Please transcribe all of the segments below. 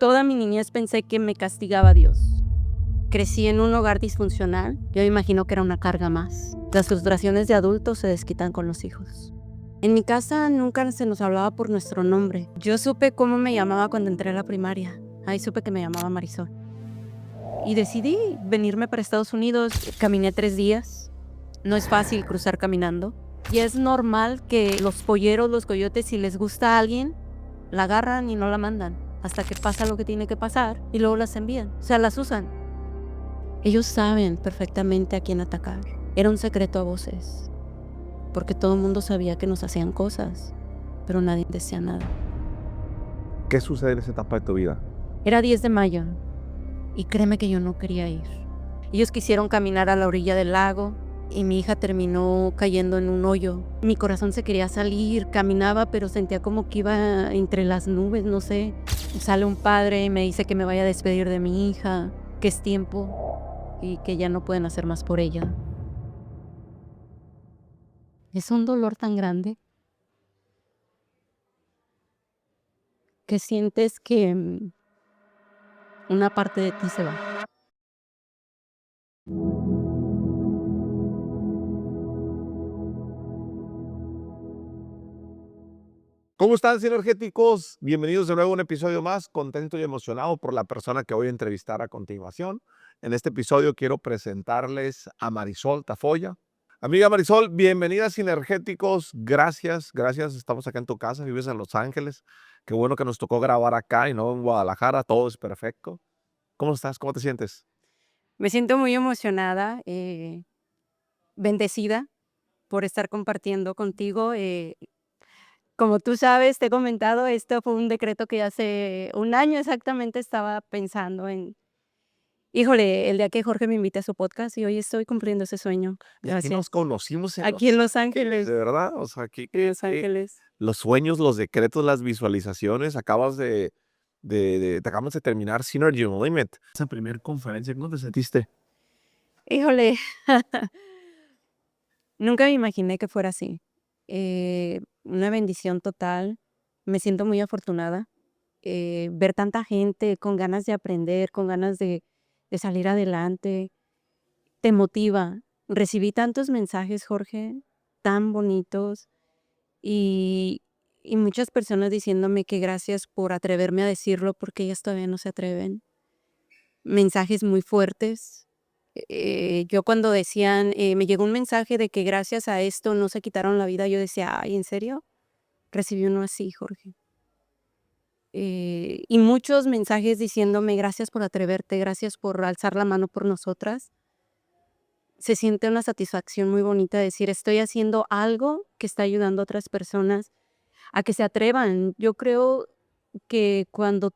Toda mi niñez pensé que me castigaba Dios. Crecí en un hogar disfuncional. Yo imagino que era una carga más. Las frustraciones de adultos se desquitan con los hijos. En mi casa nunca se nos hablaba por nuestro nombre. Yo supe cómo me llamaba cuando entré a la primaria. Ahí supe que me llamaba Marisol. Y decidí venirme para Estados Unidos. Caminé 3 días. No es fácil cruzar caminando. Y es normal que los polleros, los coyotes, si les gusta a alguien, la agarran y no la mandan. Hasta que pasa lo que tiene que pasar y luego las envían. O sea, las usan. Ellos saben perfectamente a quién atacar. Era un secreto a voces. Porque todo el mundo sabía que nos hacían cosas, pero nadie decía nada. ¿Qué sucede en esa etapa de tu vida? Era 10 de mayo y créeme que yo no quería ir. Ellos quisieron caminar a la orilla del lago y mi hija terminó cayendo en un hoyo. Mi corazón se quería salir, caminaba, pero sentía como que iba entre las nubes, no sé. Sale un padre y me dice que me vaya a despedir de mi hija, que es tiempo y que ya no pueden hacer más por ella. Es un dolor tan grande que sientes que una parte de ti se va. ¿Cómo están, sinergéticos? Bienvenidos de nuevo a un episodio más. Contento y emocionado por la persona que voy a entrevistar a continuación. En este episodio quiero presentarles a Marisol Tafolla. Amiga Marisol, bienvenida a Sinergéticos. Gracias. Estamos acá en tu casa, vives en Los Ángeles. Qué bueno que nos tocó grabar acá y no en Guadalajara. Todo es perfecto. ¿Cómo estás? ¿Cómo te sientes? Me siento muy emocionada, bendecida por estar compartiendo contigo. Como tú sabes, te he comentado, esto fue un decreto que hace un año exactamente estaba pensando en, híjole, el día que Jorge me invite a su podcast y hoy estoy cumpliendo ese sueño. Y aquí nos Gracias. conocimos Aquí en Los Ángeles. De verdad, o sea, aquí En Los Ángeles. los sueños, los decretos, las visualizaciones, te acabamos de terminar Synergy Unlimited. Esa primera conferencia, ¿cómo te sentiste? Híjole, nunca me imaginé que fuera así. Una bendición total. Me siento muy afortunada. Ver tanta gente con ganas de aprender, con ganas de salir adelante, te motiva. Recibí tantos mensajes, Jorge, tan bonitos y, y muchas personas diciéndome que gracias por atreverme a decirlo porque ellas todavía no se atreven. Mensajes muy fuertes. Yo cuando decían, me llegó un mensaje de que gracias a esto no se quitaron la vida, yo decía, ay, ¿en serio? Recibí uno así, Jorge. Y muchos mensajes diciéndome gracias por atreverte, gracias por alzar la mano por nosotras. Se siente una satisfacción muy bonita decir estoy haciendo algo que está ayudando a otras personas a que se atrevan. Yo creo que cuando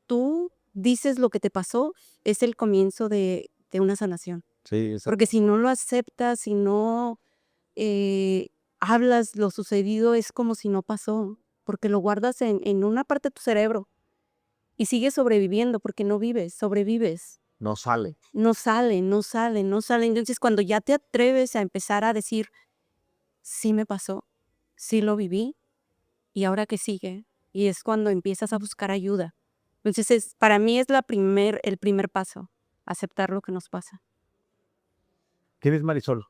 tú dices lo que te pasó es el comienzo de una sanación. Sí, Porque si no lo aceptas, si no hablas lo sucedido, es como si no pasó, porque lo guardas en una parte de tu cerebro y sigues sobreviviendo porque no vives, sobrevives. no sale. No sale, no sale, no sale. Entonces, cuando ya te atreves a empezar a decir, sí me pasó, sí lo viví, ¿y ahora qué sigue? Y es cuando empiezas a buscar ayuda. Entonces, para mí es el primer paso, aceptar lo que nos pasa. ¿Quién es Marisol?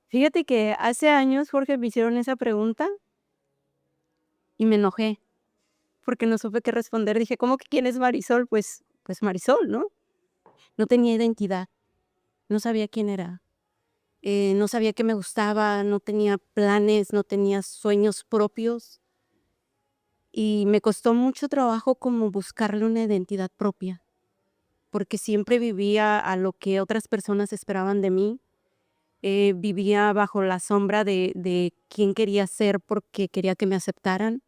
Fíjate que hace años, Jorge, me hicieron esa pregunta y me enojé porque no supe qué responder. Dije, ¿cómo que quién es Marisol? Pues Marisol, ¿no? No tenía identidad, no sabía quién era. No sabía qué me gustaba, no tenía planes, no tenía sueños propios y me costó mucho trabajo como buscarle una identidad propia, porque siempre vivía a lo que otras personas esperaban de mí, vivía bajo la sombra de quién quería ser porque quería que me aceptaran,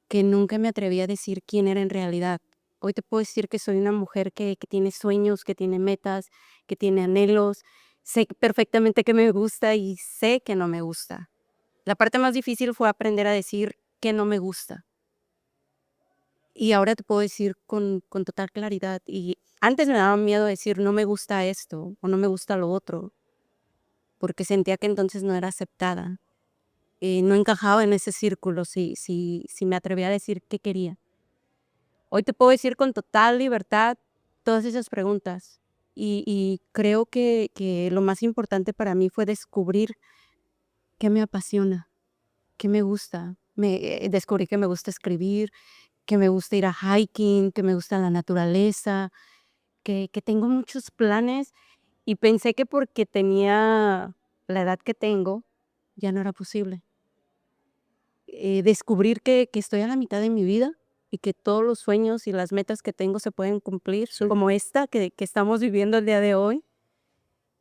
que nunca me atreví a decir quién era en realidad. Hoy te puedo decir que soy una mujer que tiene sueños, que tiene metas, que tiene anhelos. Sé perfectamente qué me gusta y sé que no me gusta. La parte más difícil fue aprender a decir que no me gusta. Y ahora te puedo decir con total claridad. Y antes me daba miedo decir no me gusta esto o no me gusta lo otro, porque sentía que entonces no era aceptada. No encajaba en ese círculo si me atrevía a decir qué quería. Hoy te puedo decir con total libertad todas esas preguntas. Y creo que lo más importante para mí fue descubrir qué me apasiona, qué me gusta. Descubrí que me gusta escribir, que me gusta ir a hiking, que me gusta la naturaleza, que tengo muchos planes y pensé que porque tenía la edad que tengo, ya no era posible. Descubrir que estoy a la mitad de mi vida y que todos los sueños y las metas que tengo se pueden cumplir, Sí. como esta que estamos viviendo el día de hoy,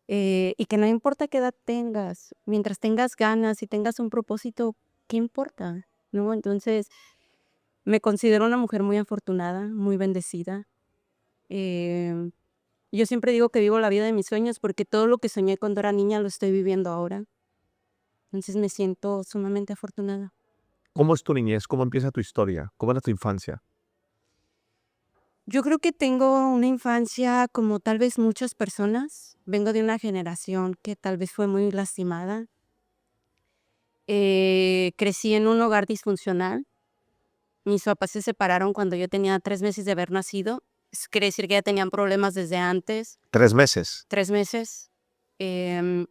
y que no importa qué edad tengas, mientras tengas ganas y tengas un propósito, ¿qué importa? ¿No? Entonces, me considero una mujer muy afortunada, muy bendecida. Em, yo siempre digo que vivo la vida de mis sueños porque todo lo que soñé cuando era niña lo estoy viviendo ahora. Entonces, me siento sumamente afortunada. ¿Cómo es tu niñez? ¿Cómo empieza tu historia? ¿Cómo era tu infancia? Yo creo que tengo una infancia como tal vez muchas personas. Vengo de una generación que tal vez fue muy lastimada. Crecí en un hogar disfuncional. Mis papás se separaron cuando yo tenía 3 meses de haber nacido. Quiere decir que ya tenían problemas desde antes, 3 meses. 3 meses. Em,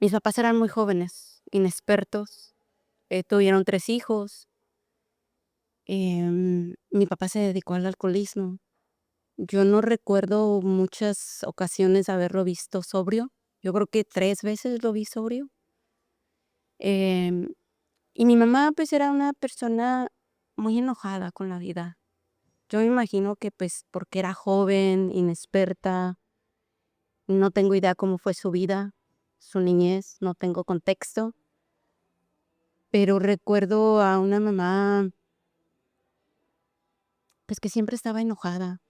mis papás eran muy jóvenes, inexpertos. Tuvieron 3 hijos. Mi papá se dedicó al alcoholismo. Yo no recuerdo muchas ocasiones haberlo visto sobrio. Yo creo que 3 veces lo vi sobrio. Em, y mi mamá, pues, era una persona muy enojada con la vida. Yo me imagino que, pues, porque era joven, inexperta, no tengo idea cómo fue su vida, su niñez, no tengo contexto, pero recuerdo a una mamá, pues, que siempre estaba enojada.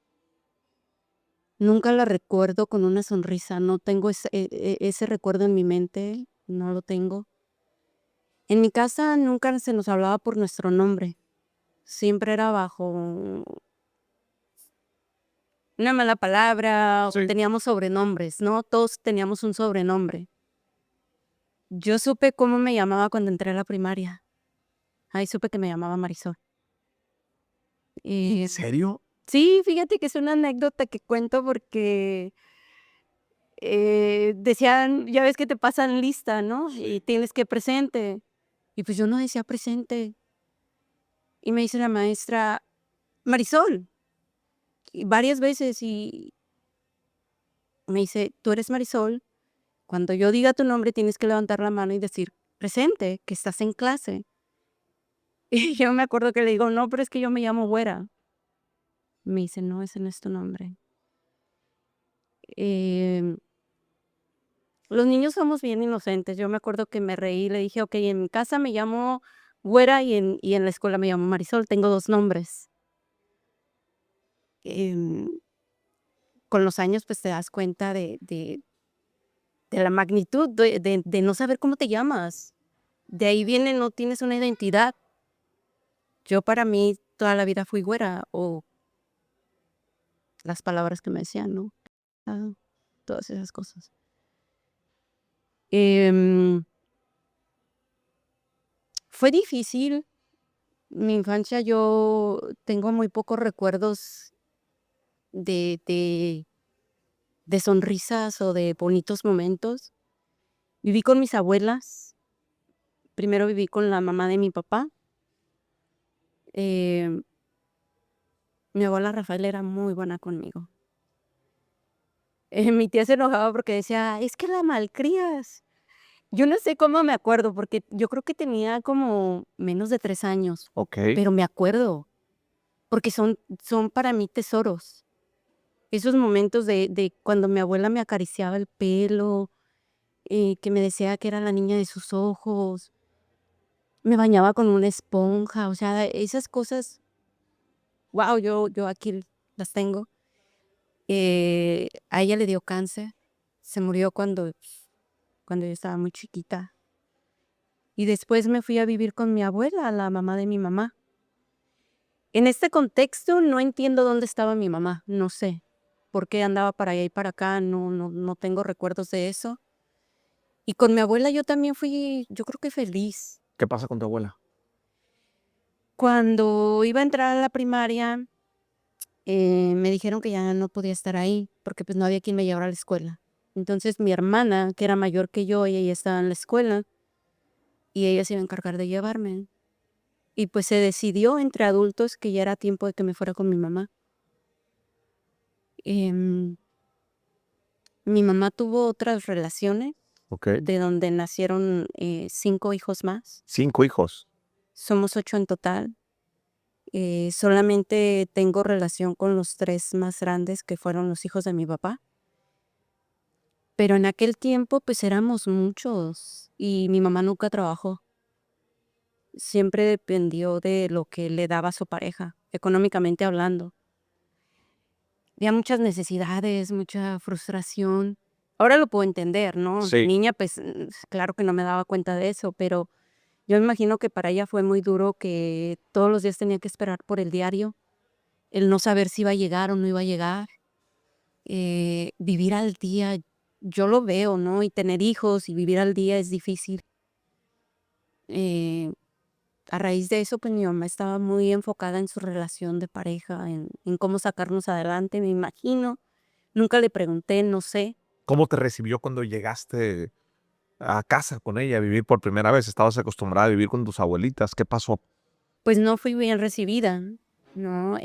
Nunca la recuerdo con una sonrisa, no tengo ese recuerdo en mi mente, no lo tengo. En mi casa nunca se nos hablaba por nuestro nombre, siempre era bajo una mala palabra, o Sí. teníamos sobrenombres, ¿no? Todos teníamos un sobrenombre. Yo supe cómo me llamaba cuando entré a la primaria, ahí supe que me llamaba Marisol. ¿En serio? Sí, fíjate que es una anécdota que cuento porque decían, ya ves que te pasan lista, ¿no? Y tienes que presente. Y pues yo no decía presente. Y me dice la maestra, Marisol, y varias veces, y me dice, tú eres Marisol, cuando yo diga tu nombre tienes que levantar la mano y decir, presente, que estás en clase. Y yo me acuerdo que le digo, no, pero es que yo me llamo Güera. Me dice, no, ese no es tu nombre. Em, los niños somos bien inocentes. Yo me acuerdo que me reí y le dije, ok, en mi casa me llamo Güera y en la escuela me llamo Marisol, tengo 2 nombres. Em, con los años, pues te das cuenta de la magnitud de no saber cómo te llamas. De ahí viene, no tienes una identidad. Yo para mí toda la vida fui güera o las palabras que me decían, ¿no? Ah, todas esas cosas. Em, fue difícil. Mi infancia yo tengo muy pocos recuerdos de, de, de sonrisas o de bonitos momentos. Viví con mis abuelas. Primero viví con la mamá de mi papá. Em, mi abuela Rafaela era muy buena conmigo. Mi tía se enojaba porque decía, es que la malcrías. Yo no sé cómo me acuerdo, porque yo creo que tenía como menos de 3 años, Ok. pero me acuerdo, porque son para mí tesoros. Esos momentos de cuando mi abuela me acariciaba el pelo, que me decía que era la niña de sus ojos, me bañaba con una esponja, o sea, esas cosas, guau, yo aquí las tengo. A ella le dio cáncer, se murió cuando yo estaba muy chiquita. Y después me fui a vivir con mi abuela, la mamá de mi mamá. En este contexto no entiendo dónde estaba mi mamá, no sé por qué andaba para allá y para acá, no tengo recuerdos de eso. Y con mi abuela yo también fui, yo creo que feliz. ¿Qué pasa con tu abuela? Cuando iba a entrar a la primaria, me dijeron que ya no podía estar ahí, porque, pues, no había quien me llevara a la escuela. Entonces, mi hermana, que era mayor que yo, y ella estaba en la escuela, y ella se iba a encargar de llevarme. Y, pues, se decidió entre adultos que ya era tiempo de que me fuera con mi mamá. Em, Mi mamá tuvo otras relaciones, Ok. de donde nacieron, 5 hijos más. 5 hijos. Somos 8 en total. Solamente tengo relación con los 3 más grandes, que fueron los hijos de mi papá. Pero en aquel tiempo, pues, éramos muchos, y mi mamá nunca trabajó. Siempre dependió de lo que le daba su pareja, económicamente hablando. Había muchas necesidades, mucha frustración. Ahora lo puedo entender, ¿no? Sí. Niña, pues, claro que no me daba cuenta de eso, pero yo me imagino que para ella fue muy duro, que todos los días tenía que esperar por el diario, el no saber si iba a llegar o no iba a llegar, vivir al día. Yo lo veo, ¿no? Y tener hijos y vivir al día es difícil. Eh, a raíz de eso, pues, mi mamá estaba muy enfocada en su relación de pareja, en cómo sacarnos adelante, me imagino. Nunca le pregunté, no sé. ¿Cómo te recibió cuando llegaste a casa con ella a vivir por primera vez? ¿Estabas acostumbrada a vivir con tus abuelitas? ¿Qué pasó? Pues, no fui bien recibida, ¿no?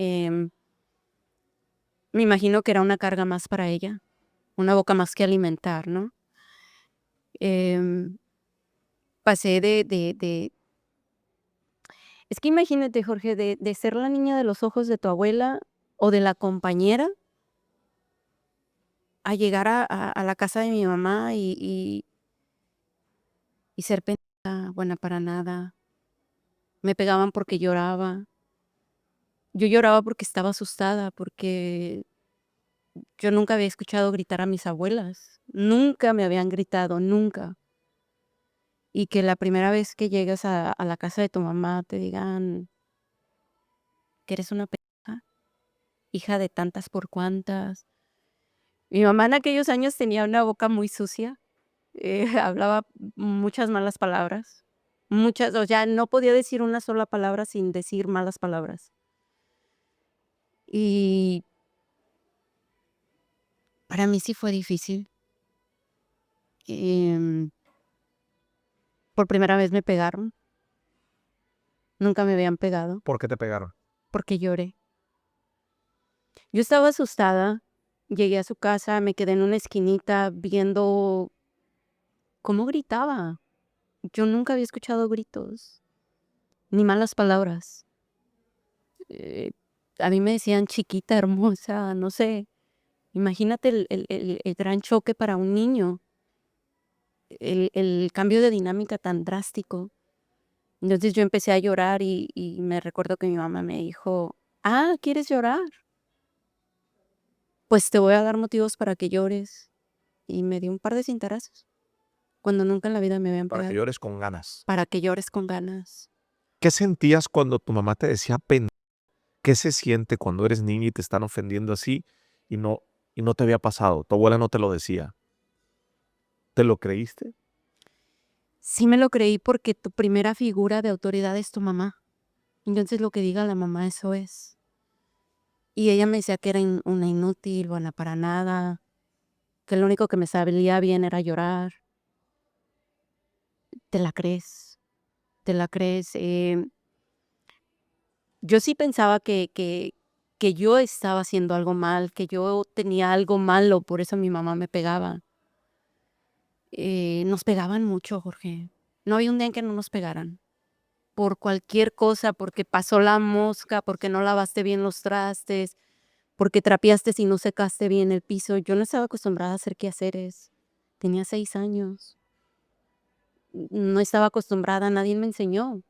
Me imagino que era una carga más para ella, una boca más que alimentar, ¿no? Em, Pasé de es que imagínate, Jorge, de ser la niña de los ojos de tu abuela o de la compañera, a llegar a la casa de mi mamá y ser pendeja, buena para nada. Me pegaban porque lloraba. Yo lloraba porque estaba asustada, porque yo nunca había escuchado gritar a mis abuelas. Nunca me habían gritado, nunca. Y que la primera vez que llegas a la casa de tu mamá te digan que eres una pendeja, hija de tantas por cuantas. Mi mamá en aquellos años tenía una boca muy sucia, hablaba muchas malas palabras, muchas, o sea, no podía decir una sola palabra sin decir malas palabras. Y para mí sí fue difícil. Em, por primera vez me pegaron, nunca me habían pegado, ¿Por qué te pegaron? porque lloré. Yo estaba asustada, llegué a su casa, me quedé en una esquinita viendo cómo gritaba. Yo nunca había escuchado gritos, ni malas palabras. Eh, a mí me decían chiquita, hermosa, no sé. Imagínate el gran choque para un niño, el cambio de dinámica tan drástico. Entonces yo empecé a llorar y me recuerdo que mi mamá me dijo: "Ah, ¿quieres llorar? Pues te voy a dar motivos para que llores". Y me dio un par de cintarazos, cuando nunca en la vida me habían Para que pegado, llores con ganas. para que llores con ganas. ¿Qué sentías cuando tu mamá te decía pen? ¿Qué se siente cuando eres niña y te están ofendiendo así y no, y no te había pasado? Tu abuela no te lo decía. ¿Te lo creíste? Sí me lo creí porque tu primera figura de autoridad es tu mamá. Entonces lo que diga la mamá, eso es. Y ella me decía que era una inútil, buena para nada, que lo único que me sabía bien era llorar. ¿Te la crees? ¿Te la crees? Yo sí pensaba que yo estaba haciendo algo mal, que yo tenía algo malo, por eso mi mamá me pegaba. Nos pegaban mucho, Jorge. No había un día en que no nos pegaran. Por cualquier cosa, porque pasó la mosca, porque no lavaste bien los trastes, porque trapeaste y no secaste bien el piso. Yo no estaba acostumbrada a hacer quehaceres. Tenía 6 años. No estaba acostumbrada, nadie me enseñó.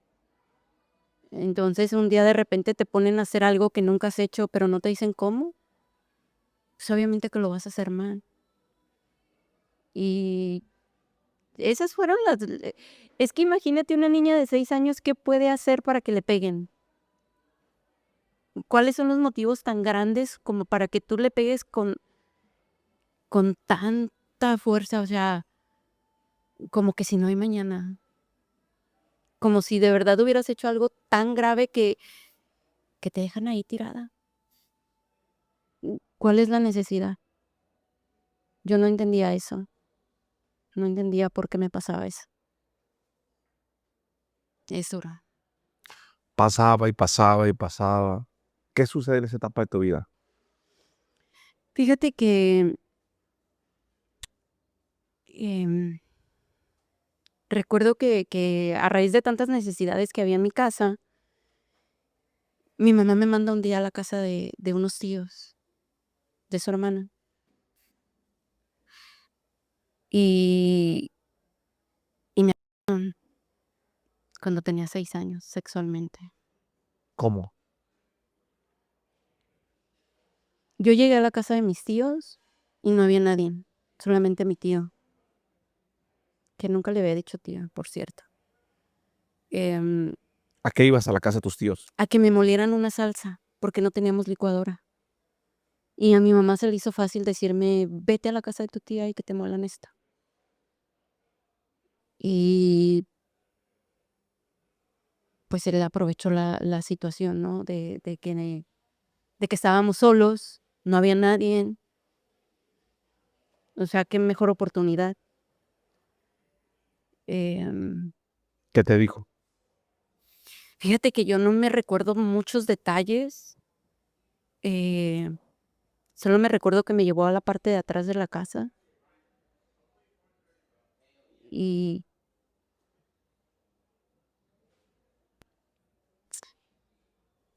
Entonces, un día de repente te ponen a hacer algo que nunca has hecho, pero no te dicen cómo, pues, obviamente que lo vas a hacer mal. Y esas fueron es que imagínate una niña de 6 años, ¿qué puede hacer para que le peguen? ¿Cuáles son los motivos tan grandes como para que tú le pegues con tanta fuerza? O sea, como que si no hay mañana, como si de verdad hubieras hecho algo tan grave que te dejan ahí tirada. ¿Cuál es la necesidad? Yo no entendía eso, no entendía por qué me pasaba eso. Es duro. Pasaba y pasaba y pasaba. ¿Qué sucede en esa etapa de tu vida? Fíjate que, em, recuerdo que a raíz de tantas necesidades que había en mi casa, mi mamá me manda un día a la casa de unos tíos, de su hermana. Y me abusaron cuando tenía 6 años, sexualmente. ¿Cómo? Yo llegué a la casa de mis tíos y no había nadie, solamente mi tío, que nunca le había dicho tío, por cierto. Em, ¿A qué ibas a la casa de tus tíos? a que me molieran una salsa, porque no teníamos licuadora. Y a mi mamá se le hizo fácil decirme: "Vete a la casa de tu tía y que te muelan esto". Y, pues, él aprovechó la situación, ¿no? De que estábamos solos, no había nadie, o sea, qué mejor oportunidad. Em, ¿Qué te dijo? fíjate que yo no me recuerdo muchos detalles, eh, solo me recuerdo que me llevó a la parte de atrás de la casa y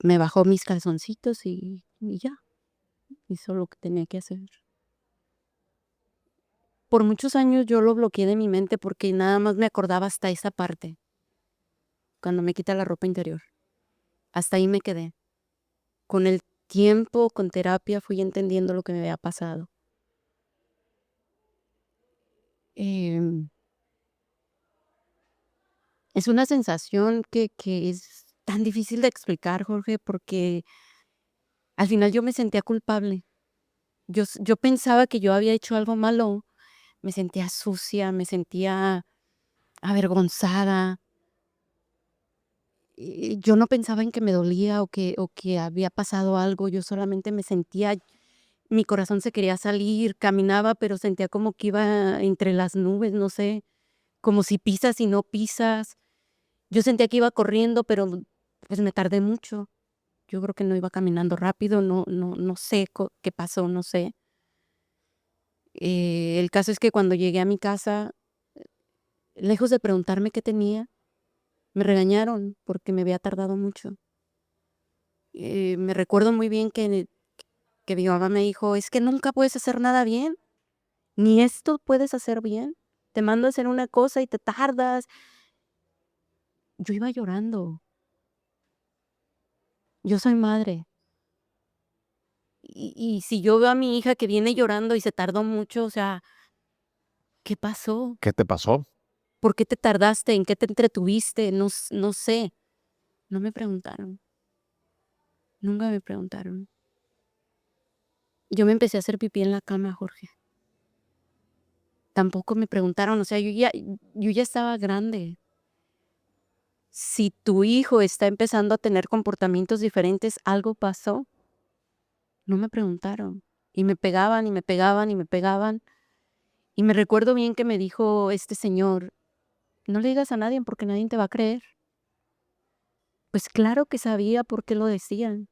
me bajó mis calzoncitos y ya, hizo lo que tenía que hacer. Por muchos años yo lo bloqueé de mi mente porque nada más me acordaba hasta esa parte, cuando me quita la ropa interior. Hasta ahí me quedé. Con el tiempo, con terapia, fui entendiendo lo que me había pasado. Em, es una sensación que es tan difícil de explicar, Jorge, porque al final yo me sentía culpable. Yo pensaba que yo había hecho algo malo, me sentía sucia, me sentía avergonzada. Yo no pensaba en que me dolía o que había pasado algo, yo solamente me sentía mi corazón se quería salir, caminaba, pero sentía como que iba entre las nubes, no sé, como si pisas y no pisas. Yo sentía que iba corriendo, pero, pues, me tardé mucho. Yo creo que no iba caminando rápido, no sé qué pasó, no sé. El caso es que cuando llegué a mi casa, lejos de preguntarme qué tenía, me regañaron porque me había tardado mucho. Me recuerdo muy bien que mi mamá me dijo: "Es que nunca puedes hacer nada bien, ni esto puedes hacer bien. Te mando a hacer una cosa y te tardas". Yo iba llorando. Yo soy madre. Y si yo veo a mi hija que viene llorando y se tardó mucho, o sea, ¿qué pasó? ¿Qué te pasó? ¿Por qué te tardaste? ¿En qué te entretuviste? No sé. No me preguntaron. Nunca me preguntaron. Yo me empecé a hacer pipí en la cama, Jorge. Tampoco me preguntaron, o sea, yo ya estaba grande. Si tu hijo está empezando a tener comportamientos diferentes, algo pasó. No me preguntaron. Y me pegaban, y me pegaban, y me pegaban. Y me recuerdo bien que me dijo este señor: "No le digas a nadie porque nadie te va a creer". Pues claro que sabía por qué lo decían.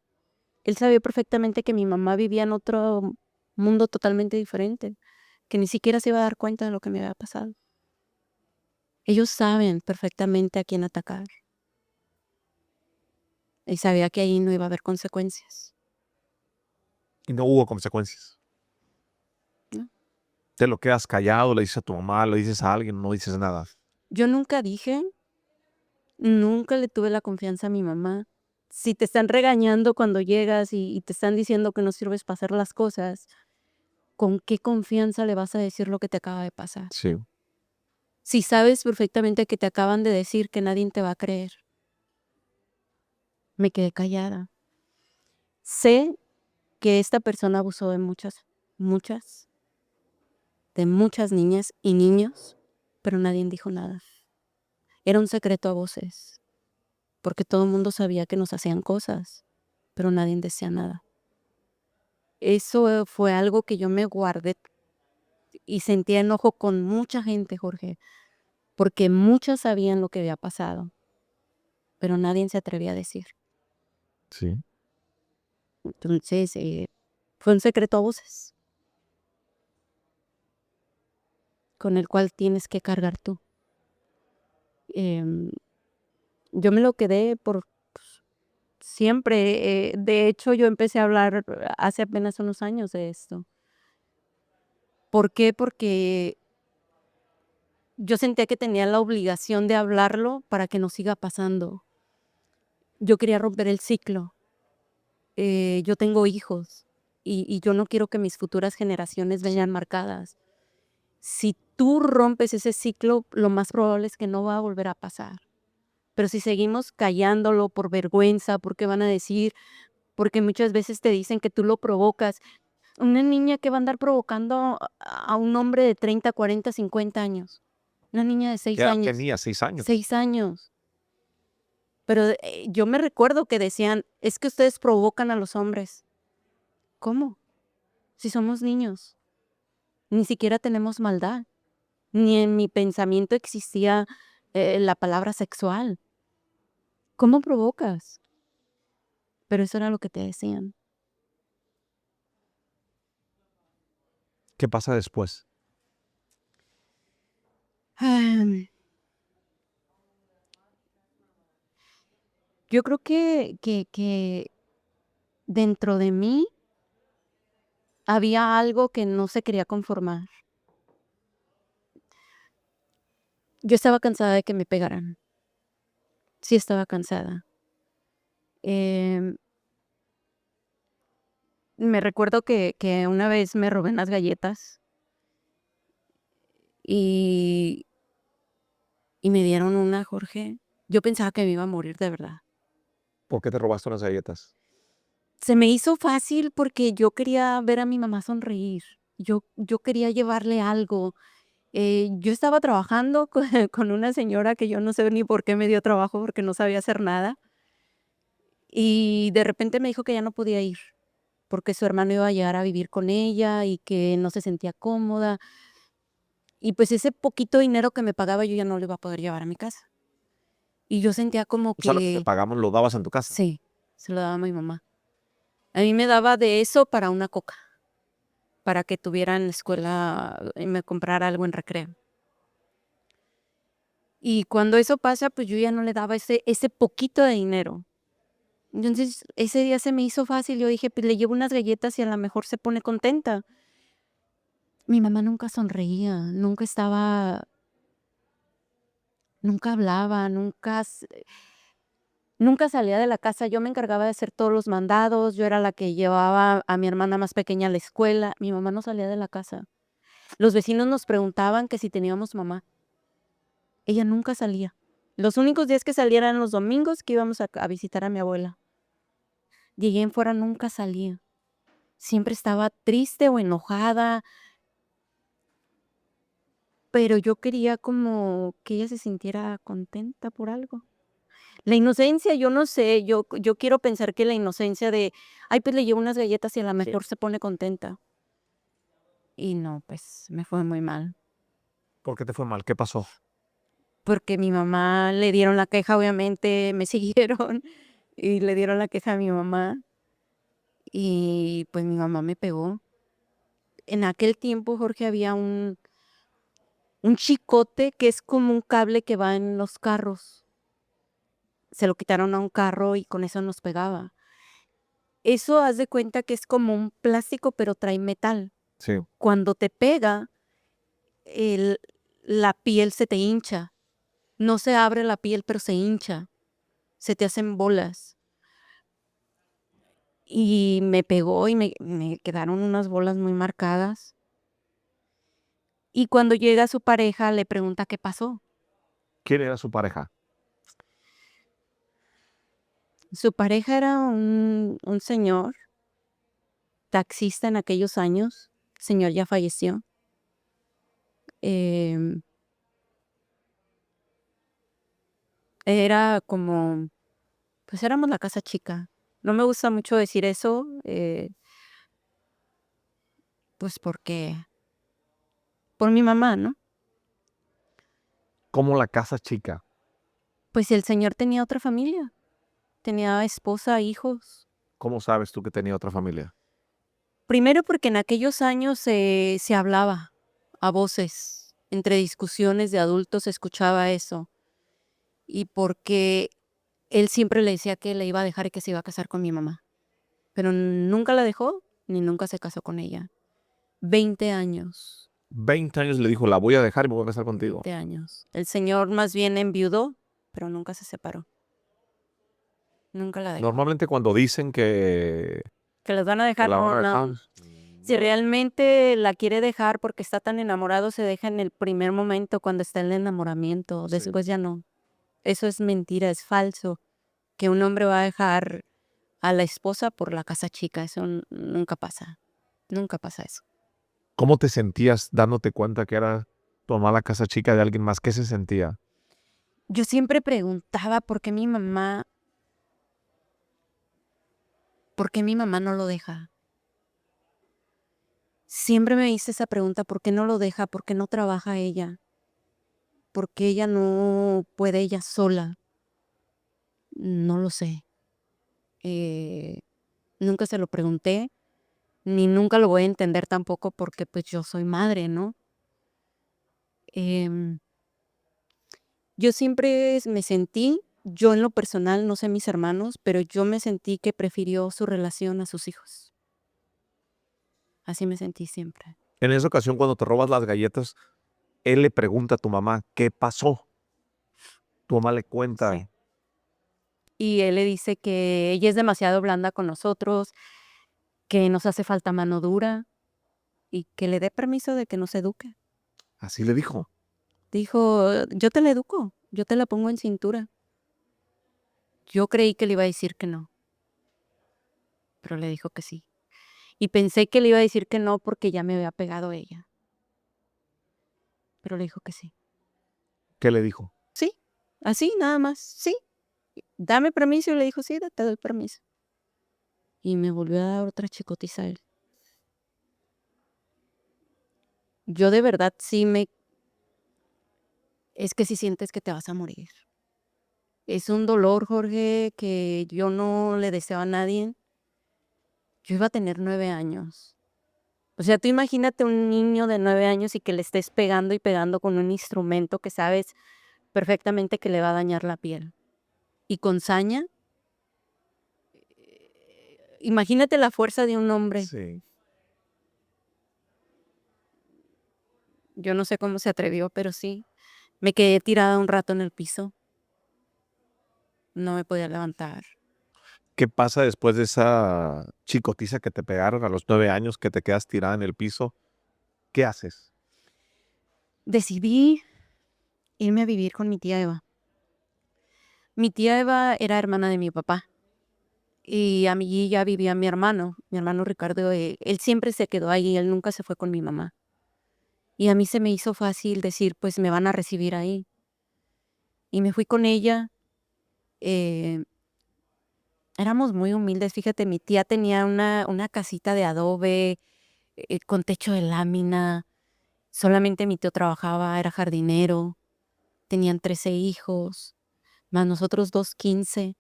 Él sabía perfectamente que mi mamá vivía en otro mundo totalmente diferente, que ni siquiera se iba a dar cuenta de lo que me había pasado. Ellos saben perfectamente a quién atacar, y sabía que ahí no iba a haber consecuencias, Y no hubo consecuencias. ¿no? Te lo quedas callado, le dices a tu mamá, le dices a alguien, no dices nada. Yo nunca dije, nunca le tuve la confianza a mi mamá. Si te están regañando cuando llegas y te están diciendo que no sirves para hacer las cosas, ¿con qué confianza le vas a decir lo que te acaba de pasar? Sí. Si sabes perfectamente que te acaban de decir que nadie te va a creer. Me quedé callada. Sé que esta persona abusó de muchas, de muchas niñas y niños, pero nadie dijo nada. Era un secreto a voces, porque todo el mundo sabía que nos hacían cosas, pero nadie decía nada. Eso fue algo que yo me guardé y sentía enojo con mucha gente, Jorge, porque muchas sabían lo que había pasado, pero nadie se atrevía a decir. Sí. Entonces, fue un secreto a voces, con el cual tienes que cargar tú. Em, yo me lo quedé por siempre. De hecho, yo empecé a hablar hace apenas unos años de esto. ¿Por qué? Porque yo sentía que tenía la obligación de hablarlo para que no siga pasando. Yo quería romper el ciclo. Yo tengo hijos y yo no quiero que mis futuras generaciones vengan marcadas. Si tú rompes ese ciclo, lo más probable es que no va a volver a pasar. Pero si seguimos callándolo por vergüenza, porque van a decir, porque muchas veces te dicen que tú lo provocas. Una niña que va a andar provocando a un hombre de 30, 40, 50 años. Una niña de ¿Qué 6 edad años. tenía? 6 años. 6 años. Pero yo me recuerdo que decían, es que ustedes provocan a los hombres. ¿Cómo? Si somos niños. Ni siquiera tenemos maldad. Ni en mi pensamiento existía la palabra sexual. ¿Cómo provocas? Pero eso era lo que te decían. ¿Qué pasa después? Yo creo que dentro de mí había algo que no se quería conformar. Yo estaba cansada de que me pegaran. Sí estaba cansada. Em, Me recuerdo que una vez me robé unas galletas y me dieron una, Jorge. Yo pensaba que me iba a morir de verdad. ¿Por qué te robaste unas galletas? Se me hizo fácil porque yo quería ver a mi mamá sonreír. Yo quería llevarle algo. Yo estaba trabajando con una señora que yo no sé ni por qué me dio trabajo, porque no sabía hacer nada, y de repente me dijo que ya no podía ir, porque su hermano iba a llegar a vivir con ella y que no se sentía cómoda, y pues ese poquito dinero que me pagaba yo ya no lo iba a poder llevar a mi casa. Y yo sentía como O sea, lo que te que pagamos lo dabas en tu casa. sí, se lo daba a mi mamá. A mí me daba de eso para una coca, para que tuviera en la escuela y me comprara algo en recreo. Y cuando eso pasa, pues yo ya no le daba ese poquito de dinero. Entonces, ese día se me hizo fácil, yo dije: "Pues le llevo unas galletas y a la mejor se pone contenta". Mi mamá nunca sonreía, nunca hablaba, nunca salía de la casa. Yo me encargaba de hacer todos los mandados, yo era la que llevaba a mi hermana más pequeña a la escuela. Mi mamá no salía de la casa. Los vecinos nos preguntaban que si teníamos mamá. Ella nunca salía. Los únicos días que salía eran los domingos que íbamos a visitar a mi abuela. De ahí en fuera nunca salía. Siempre estaba triste o enojada, pero yo quería como que ella se sintiera contenta por algo. La inocencia, yo no sé, yo quiero pensar que la inocencia de: "Ay, pues le llevo unas galletas y a la mejor se pone contenta". Y no, pues me fue muy mal, ¿Por qué te fue mal? ¿Qué pasó? porque mi mamá le dieron la queja, obviamente me siguieron y le dieron la queja a mi mamá y, pues, mi mamá me pegó. En aquel tiempo, Jorge, había un chicote que es como un cable que va en los carros. Se lo quitaron a un carro y con eso nos pegaba. Eso haz de cuenta que es como un plástico, pero trae metal. Sí. Cuando te pega, el la piel se te hincha. No se abre la piel, pero se hincha, se te hacen bolas. Y me pegó y me quedaron unas bolas muy marcadas. Y cuando llega su pareja, le pregunta qué pasó. ¿Quién era su pareja? Su pareja era un señor taxista en aquellos años. El señor ya falleció. Em Era como, pues éramos la casa chica. No me gusta mucho decir eso, pues porque, por mi mamá, ¿no? ¿Cómo la casa chica? Pues el señor tenía otra familia, tenía esposa, hijos. ¿Cómo sabes tú que tenía otra familia? Primero porque en aquellos años se hablaba a voces, entre discusiones de adultos se escuchaba eso. Y porque él siempre le decía que le iba a dejar y que se iba a casar con mi mamá, pero nunca la dejó ni nunca se casó con ella. 20 años, 20 años le dijo, la voy a dejar y me voy a casar contigo. 20 años. El señor más bien enviudó, pero nunca se separó. Nunca la dejó. Normalmente cuando dicen que Que las van a que dejar, la van no, a no. dejar, Si realmente la quiere dejar porque está tan enamorado, se deja en el primer momento cuando está en el enamoramiento. Sí. Después ya no. Eso es mentira, es falso. Que un hombre va a dejar a la esposa por la casa chica. Eso nunca pasa. Nunca pasa eso. ¿Cómo te sentías dándote cuenta que era tu mamá la casa chica de alguien más? ¿Qué se sentía? Yo siempre preguntaba por qué mi mamá no lo deja. Siempre me hice esa pregunta, ¿por qué no lo deja? ¿Por qué no trabaja ella? ¿Por qué ella no puede ella sola? No lo sé. Eh, Nunca se lo pregunté, ni nunca lo voy a entender tampoco porque pues yo soy madre, ¿no? Em, yo siempre me sentí, yo en lo personal, no sé mis hermanos, pero yo me sentí que prefirió su relación a sus hijos. Así me sentí siempre. En esa ocasión, cuando te robas las galletas, él le pregunta a tu mamá, ¿qué pasó? Tu mamá le Sí. cuenta, Y él le dice que ella es demasiado blanda con nosotros, que nos hace falta mano dura y que le dé permiso de que nos eduque. así le dijo. Dijo, yo te la educo, yo te la pongo en cintura. Yo creí que le iba a decir que no, pero le dijo que sí. Y pensé que le iba a decir que no porque ya me había pegado ella, pero le dijo que sí. ¿Qué le dijo? Sí, así nada más, sí. Dame permiso y le dijo, sí, te doy permiso. Y me volvió a dar otra chicotiza a él. Yo de verdad es que si sientes que te vas a morir. Es un dolor, Jorge, que yo no le deseo a nadie. Yo iba a tener 9 años. O sea, tú imagínate un niño de 9 años y que le estés pegando y pegando con un instrumento que sabes perfectamente que le va a dañar la piel. Y con saña, imagínate la fuerza de un hombre. Sí. Yo no sé cómo se atrevió, pero sí. Me quedé tirada un rato en el piso. No me podía levantar. ¿Qué pasa después de esa chicotiza que te pegaron a los 9 años, que te quedas tirada en el piso? ¿Qué haces? Decidí irme a vivir con mi tía Eva. Mi tía Eva era hermana de mi papá. Y a mí ya vivía mi hermano Ricardo, él siempre se quedó ahí, él nunca se fue con mi mamá. Y a mí se me hizo fácil decir, pues me van a recibir ahí. Y me fui con ella. eh, Éramos muy humildes, fíjate, mi tía tenía una casita de adobe, con techo de lámina. Solamente mi tío trabajaba, era jardinero. Tenían 13 hijos, más nosotros dos, 15.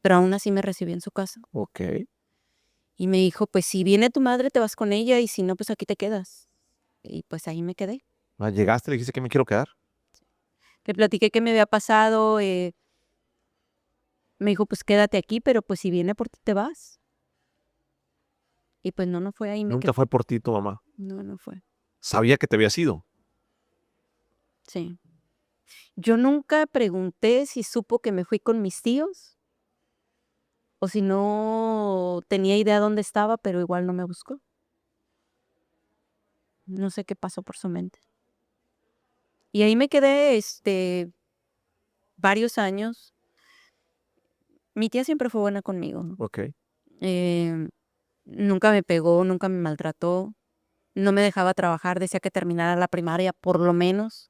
Pero aún así me recibió en su casa. Ok. Y me dijo, pues si viene tu madre te vas con ella y si no, pues aquí te quedas. Y pues ahí me quedé. Llegaste, le dijiste que me quiero quedar. Le platiqué qué me había pasado, me dijo, pues quédate aquí, pero pues si viene por ti te vas. Y pues no, no fue ahí, me Nunca quedé. fue por ti tu mamá. No, no fue. Sabía que te había ido. Sí. Yo nunca pregunté si supo que me fui con mis tíos o si no tenía idea dónde estaba, pero igual no me buscó. No sé qué pasó por su mente. Y ahí me quedé, varios años. Mi tía siempre fue buena conmigo. Ok. Em, Nunca me pegó, nunca me maltrató. No me dejaba trabajar, decía que terminara la primaria, por lo menos.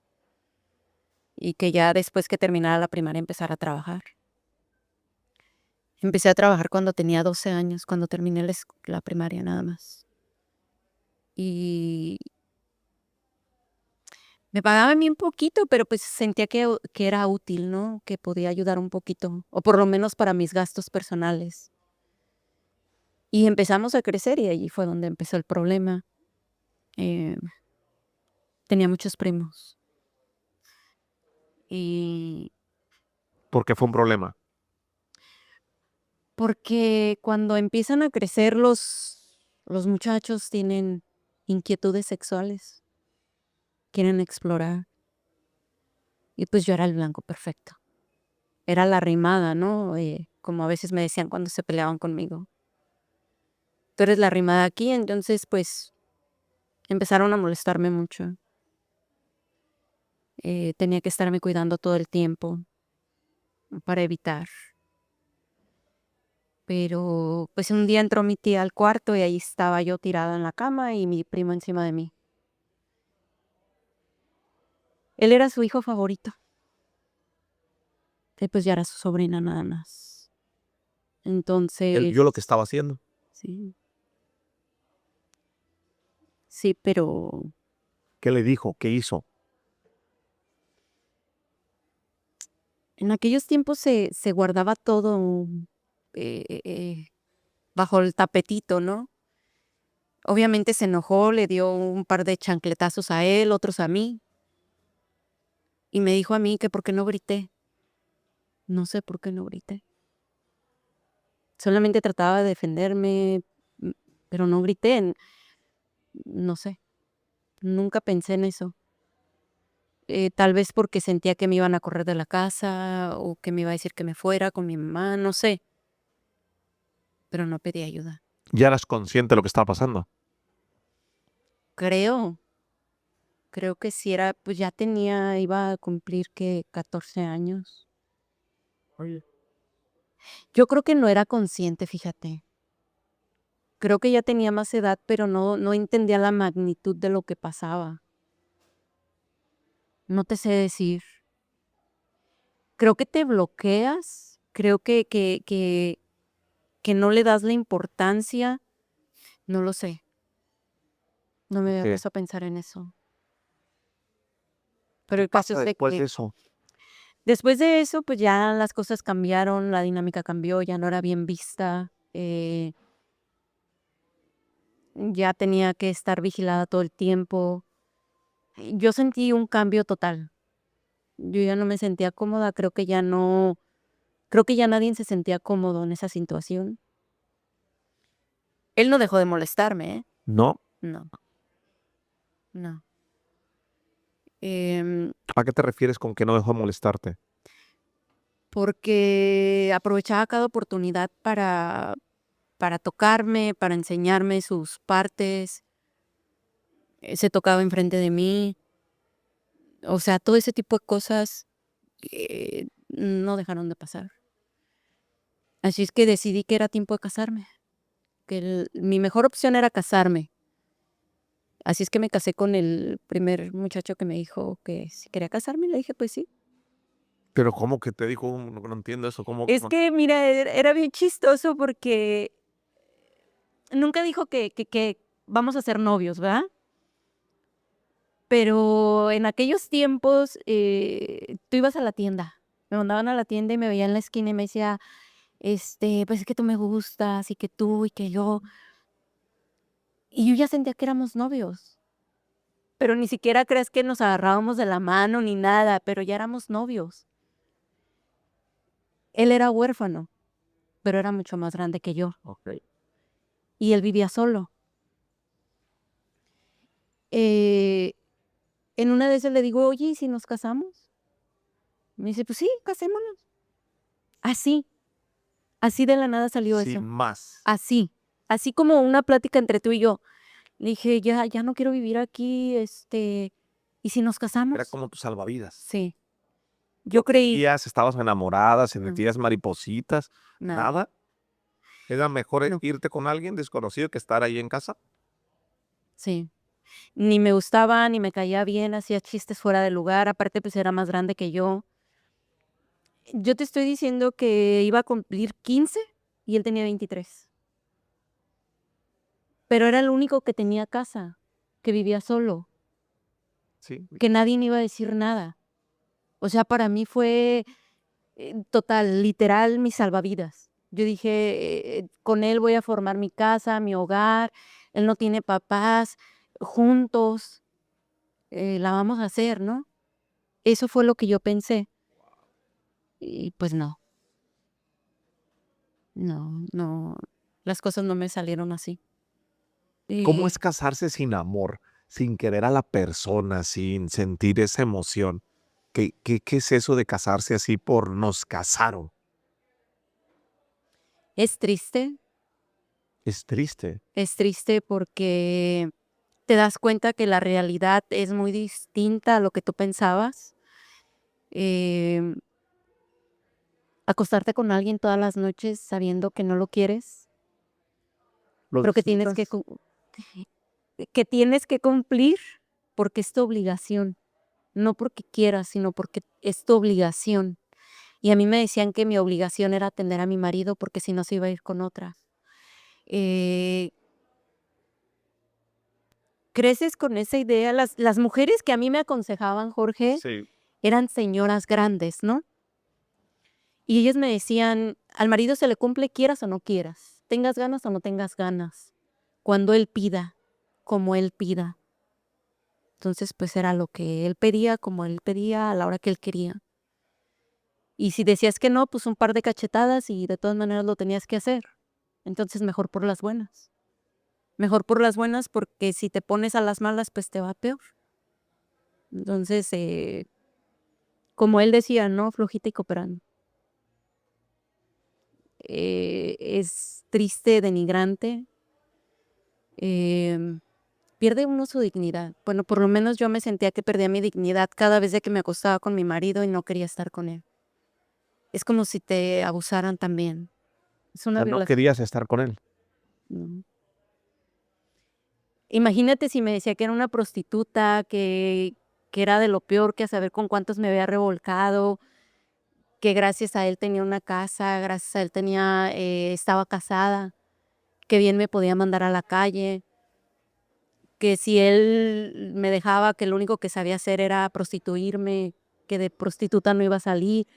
y que ya después que terminara la primaria empezara a trabajar. Empecé a trabajar cuando tenía 12 años, cuando terminé la primaria nada más. Y me pagaban bien poquito, pero pues sentía que era útil, ¿no? Que podía ayudar un poquito, o por lo menos para mis gastos personales. Y empezamos a crecer y allí fue donde empezó el problema. Eh, tenía muchos primos. Y ¿Por qué fue un problema? porque cuando empiezan a crecer los muchachos tienen inquietudes sexuales, quieren explorar. Y pues yo era el blanco perfecto. Era la arrimada, ¿no? Como a veces me decían cuando se peleaban conmigo. Tú eres la arrimada aquí, entonces pues empezaron a molestarme mucho. Tenía que estarme cuidando todo el tiempo para evitar. Pero pues un día entró mi tía al cuarto y ahí estaba yo tirada en la cama y mi primo encima de mí. Él era su hijo favorito. Y pues ya era su sobrina nada más. Él Entonces, vio lo que estaba haciendo. sí, sí, pero ¿Qué le dijo? ¿Qué hizo? en aquellos tiempos se guardaba todo eh, eh, eh, bajo el tapetito, ¿no? Obviamente se enojó, le dio un par de chancletazos a él, otros a mí, y me dijo a mí que por qué no grité. No sé por qué no grité. Solamente trataba de defenderme, mm, pero no grité, no sé, nunca pensé en eso. Tal vez porque sentía que me iban a correr de la casa o que me iba a decir que me fuera con mi mamá, no sé, pero no pedí ayuda. ¿Ya eras consciente de lo que estaba pasando? Creo, creo que sí era, pues ya iba a cumplir que 14 años. Oye. Yo creo que no era consciente, fíjate. Creo que ya tenía más edad, pero no entendía la magnitud de lo que pasaba. No te sé decir. Creo que te bloqueas, creo que no le das la importancia, no lo sé. No me había ¿Qué puesto a pensar en eso. Pero ¿Qué el caso pasa es de después que de eso? después de eso, pues ya las cosas cambiaron, la dinámica cambió, ya no era bien vista, ya tenía que estar vigilada todo el tiempo. Yo sentí un cambio total. Yo ya no me sentía cómoda, creo que ya nadie se sentía cómodo en esa situación. Él no dejó de molestarme, ¿eh? No. No, no. Em, ¿A qué te refieres con que no dejó de molestarte? porque aprovechaba cada oportunidad para tocarme, para enseñarme sus partes, se tocaba enfrente de mí, o sea, todo ese tipo de cosas, no dejaron de pasar. Así es que decidí que era tiempo de casarme, que mi mejor opción era casarme. Así es que me casé con el primer muchacho que me dijo que si quería casarme, le dije: "Pues sí". Pero ¿cómo que te dijo? No entiendo eso. ¿Cómo? Es que mira, era bien chistoso porque nunca dijo que vamos a ser novios, ¿verdad? Pero en aquellos tiempos, tú ibas a la tienda, me mandaban a la tienda y me veía en la esquina y me decía, pues es que tú me gustas y que tú y que yo. Y yo ya sentía que éramos novios, pero ni siquiera crees que nos agarrábamos de la mano ni nada, pero ya éramos novios. Él era huérfano, pero era mucho más grande que yo Ok. y él vivía solo. Eh, en una de esas le digo, oye, ¿y si nos casamos? Me dice, pues sí, casémonos. Así, así de la nada salió Sin eso. más. Así, así como una plática entre tú y yo. Le dije: "Ya no quiero vivir aquí, ¿y si nos Era casamos?". como tu salvavidas. Sí, yo ¿No creí sentías, estabas enamorada, no, sentías maripositas? nada, ¿Nada? ¿Era mejor no, irte con alguien desconocido que estar ahí en casa? sí. Ni me gustaba, ni me caía bien, hacía chistes fuera de lugar, aparte, pues, era más grande que yo. Yo te estoy diciendo que iba a cumplir 15 y él tenía 23, pero era el único que tenía casa, que vivía solo, Sí. que nadie me iba a decir nada. O sea, para mí fue, total, literal, mi salvavidas. Yo dije, con él voy a formar mi casa, mi hogar, él no tiene papás, juntos, la vamos a hacer, ¿no? Eso fue lo que yo pensé. Y pues no, no, las cosas no me salieron así. ¿Cómo Eh, es casarse sin amor, sin querer a la persona, sin sentir esa emoción? ¿Qué es eso de casarse así por nos casaron? es triste, Es triste. es triste porque te das cuenta que la realidad es muy distinta a lo que tú pensabas. Em, Acostarte con alguien todas las noches sabiendo que no lo quieres, ¿Lo pero disfrutas? que tienes que cumplir porque es tu obligación, no porque quieras, sino porque es tu obligación. Y a mí me decían que mi obligación era atender a mi marido porque si no se iba a ir con otra. Eh, Creces con esa idea. Las mujeres que a mí me aconsejaban, Jorge, Sí. eran señoras grandes, ¿no? Y ellas me decían: "Al marido se le cumple quieras o no quieras, tengas ganas o no tengas ganas, cuando él pida, como él pida". Entonces, pues, era lo que él pedía, como él pedía, a la hora que él quería. Y si decías que no, pues, un par de cachetadas y de todas maneras lo tenías que hacer. Entonces, mejor por las buenas. Mejor por las buenas, porque si te pones a las malas, pues, te va peor. Entonces, como él decía, ¿no? Flojita y cooperando. Es triste, denigrante, em, pierde uno su dignidad. Bueno, por lo menos yo me sentía que perdía mi dignidad cada vez de que me acostaba con mi marido y no quería estar con él. Es como si te abusaran también. Es O una sea, no violación. querías estar con él. No. Imagínate si me decía que era una prostituta, que era de lo peor, que a saber con cuántos me había revolcado, que gracias a él tenía una casa, gracias a él estaba casada, que bien me podía mandar a la calle, que si él me dejaba, que lo único que sabía hacer era prostituirme, que de prostituta no iba a salir.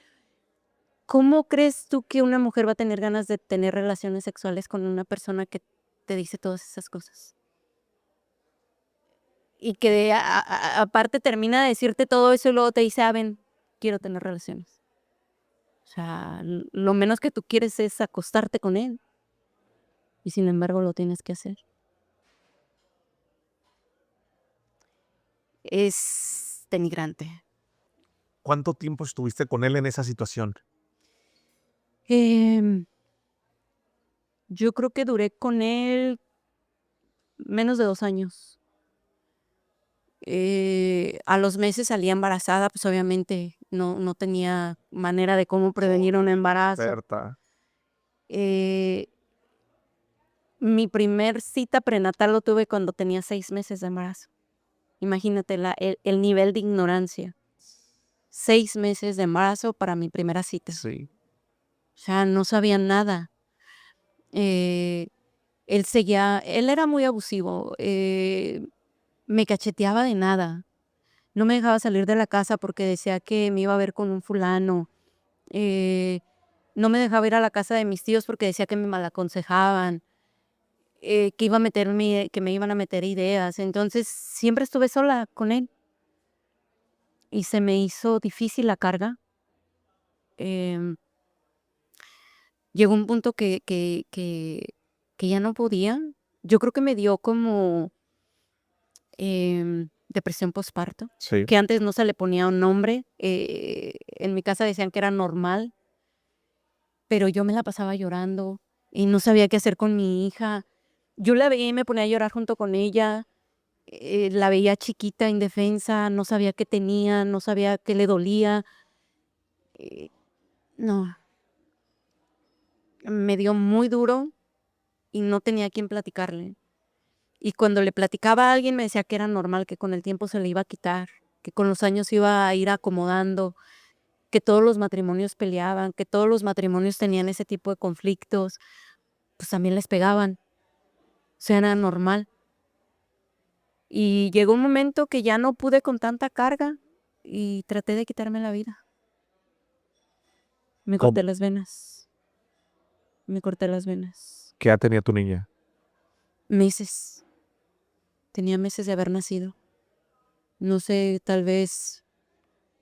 ¿Cómo crees tú que una mujer va a tener ganas de tener relaciones sexuales con una persona que te dice todas esas cosas? Y que aparte termina de decirte todo eso y luego te dice: "Ah, ven, quiero tener relaciones". O sea, lo menos que tú quieres es acostarte con él, y sin embargo lo tienes que hacer. Es denigrante. ¿Cuánto tiempo estuviste con él en esa situación? Em, yo creo que duré con él menos de 2 años. A los meses salí embarazada, pues, obviamente no tenía manera de cómo prevenir un embarazo. Experta. Eh, Mi primer cita prenatal lo tuve cuando tenía 6 meses de embarazo. Imagínate el nivel de ignorancia. 6 meses de embarazo para mi primera cita. Sí. O sea, no sabía nada. Eh, él era muy abusivo, me cacheteaba de nada. No me dejaba salir de la casa porque decía que me iba a ver con un fulano. Eh, no me dejaba ir a la casa de mis tíos porque decía que me malaconsejaban, que me iban a meter ideas. Entonces, siempre estuve sola con él y se me hizo difícil la carga. Em, Llegó un punto que ya no podía. Yo creo que me dio como, depresión posparto, Sí. que antes no se le ponía un nombre. En mi casa decían que era normal, pero yo me la pasaba llorando y no sabía qué hacer con mi hija. Yo la veía y me ponía a llorar junto con ella. La veía chiquita, indefensa, no sabía qué tenía, no sabía qué le dolía. Eh, no, me dio muy duro y no tenía a quién platicarle. Y cuando le platicaba a alguien me decía que era normal, que con el tiempo se le iba a quitar, que con los años se iba a ir acomodando, que todos los matrimonios peleaban, que todos los matrimonios tenían ese tipo de conflictos, pues también les pegaban, o sea, era normal. Y llegó un momento que ya no pude con tanta carga y traté de quitarme la vida. Me ¿Cómo? corté las venas, me corté las venas. ¿Qué edad tenía tu niña? Meses, tenía meses de haber nacido. No sé, tal vez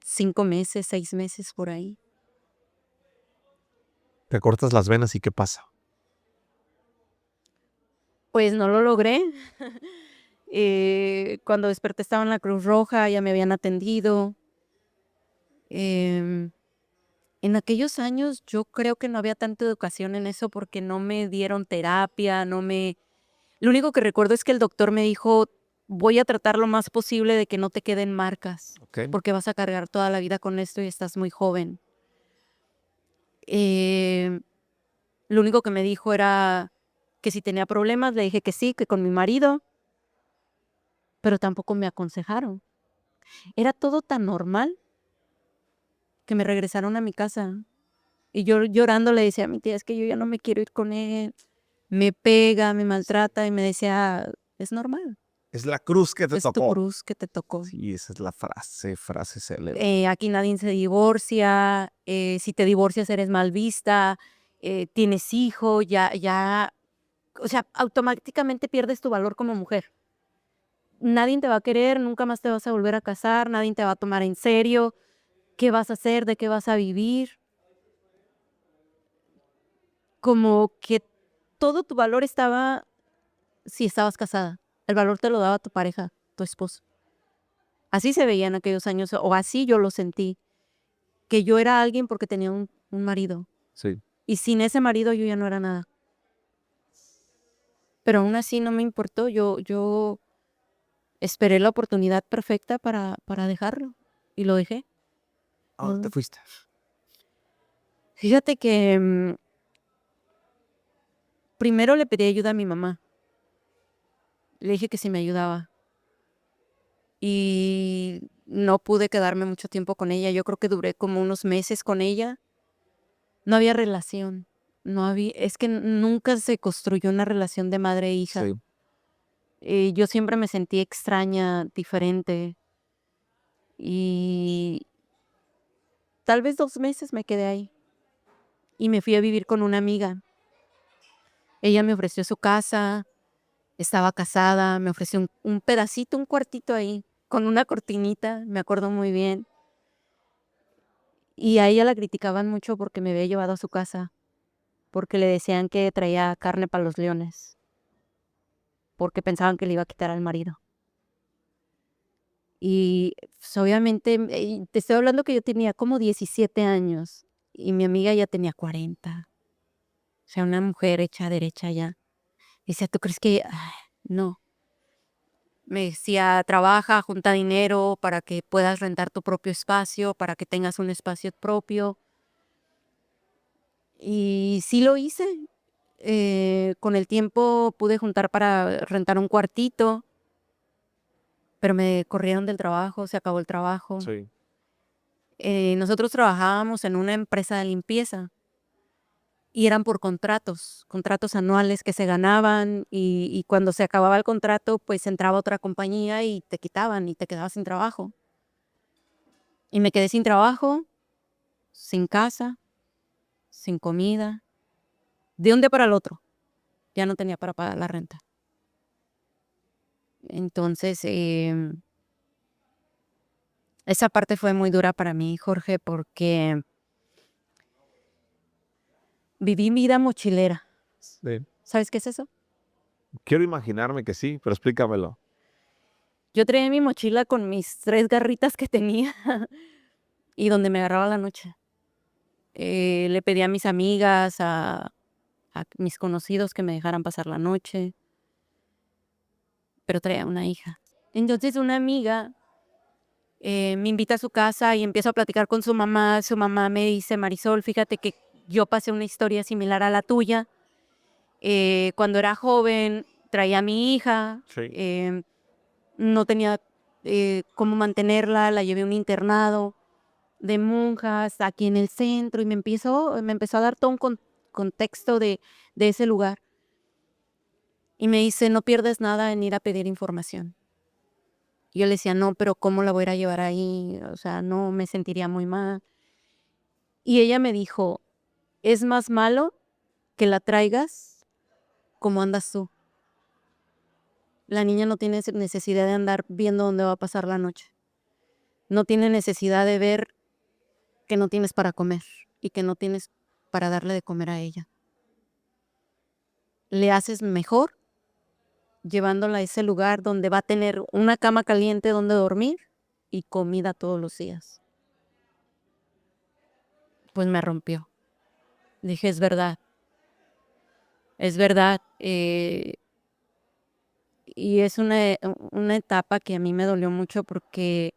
5 meses, 6 meses por ahí. Te cortas las venas y ¿qué pasa? Pues no lo logré. Cuando desperté estaba en la Cruz Roja, ya me habían atendido. En aquellos años yo creo que no había tanta educación en eso porque no me dieron terapia, no me... Lo único que recuerdo es que el doctor me dijo, voy a tratar lo más posible de que no te queden marcas, Ok. porque vas a cargar toda la vida con esto y estás muy joven. Eh, lo único que me dijo era que si tenía problemas, le dije que sí, que con mi marido, pero tampoco me aconsejaron. Era todo tan normal que me regresaron a mi casa. Y yo llorando le decía a mi tía, es que yo ya no me quiero ir con él. Me pega, me maltrata y me decía, es normal, Es la cruz que te es tu tocó. cruz que te tocó. Sí, esa es la frase célebre. Aquí nadie se divorcia, si te divorcias eres mal vista, tienes hijo, o sea, automáticamente pierdes tu valor como mujer. Nadie te va a querer, nunca más te vas a volver a casar, nadie te va a tomar en serio. ¿Qué vas a hacer? ¿De qué vas a vivir? Como que todo tu valor estaba si estabas casada. El valor te lo daba tu pareja, tu esposo. Así se veía en aquellos años, o así yo lo sentí, que yo era alguien porque tenía un marido. Sí. Y sin ese marido yo ya no era nada. Pero aún así no me importó, yo esperé la oportunidad perfecta para dejarlo y lo dejé. ¿A dónde te Mm. fuiste? Fíjate que primero le pedí ayuda a mi mamá. Le dije que si me ayudaba. Y no pude quedarme mucho tiempo con ella. Yo creo que duré como unos meses con ella. No había relación. Es que nunca se construyó una relación de madre e hija. Sí. Yo siempre me sentí extraña, diferente. Y tal vez 2 meses me quedé ahí. Y me fui a vivir con una amiga. Ella me ofreció su casa, estaba casada, me ofreció un pedacito, un cuartito ahí, con una cortinita, me acuerdo muy bien. Y a ella la criticaban mucho porque me había llevado a su casa, porque le decían que traía carne para los leones, porque pensaban que le iba a quitar al marido. Y pues, obviamente, te estoy hablando que yo tenía como 17 años y mi amiga ya tenía 40. O sea, una mujer hecha derecha ya. Dice, ¿tú crees que...? Ay, no. Me decía, trabaja, junta dinero para que puedas rentar tu propio espacio, para que tengas un espacio propio. Y sí lo hice. Con el tiempo pude juntar para rentar un cuartito, pero me corrieron del trabajo, se acabó el trabajo. Sí. Nosotros trabajábamos en una empresa de limpieza y eran por contratos anuales que se ganaban y cuando se acababa el contrato, pues entraba otra compañía y te quitaban y te quedabas sin trabajo. Y me quedé sin trabajo, sin casa, sin comida, de un día para el otro. Ya no tenía para pagar la renta. Entonces, esa parte fue muy dura para mí, Jorge, porque viví vida mochilera. Sí. ¿Sabes qué es eso? Quiero imaginarme que sí, pero explícamelo. Yo traía mi mochila con mis 3 garritas que tenía y donde me agarraba la noche. Le pedí a mis amigas, a mis conocidos que me dejaran pasar la noche, pero traía una hija. Entonces una amiga me invita a su casa y empiezo a platicar con su mamá. Su mamá me dice, Marisol, fíjate que yo pasé una historia similar a la tuya. Cuando era joven, traía a mi hija, Sí. no tenía cómo mantenerla, la llevé a un internado de monjas aquí en el centro y me empezó a dar todo un contexto de ese lugar. Y me dice, no pierdes nada en ir a pedir información. Y yo le decía, no, pero ¿cómo la voy a ir a llevar ahí? O sea, no, me sentiría muy mal. Y ella me dijo, es más malo que la traigas como andas tú. La niña no tiene necesidad de andar viendo dónde va a pasar la noche. No tiene necesidad de ver que no tienes para comer y que no tienes para darle de comer a ella. Le haces mejor llevándola a ese lugar donde va a tener una cama caliente donde dormir y comida todos los días. Pues me rompió. Dije, es verdad. Es verdad. Y es una etapa que a mí me dolió mucho porque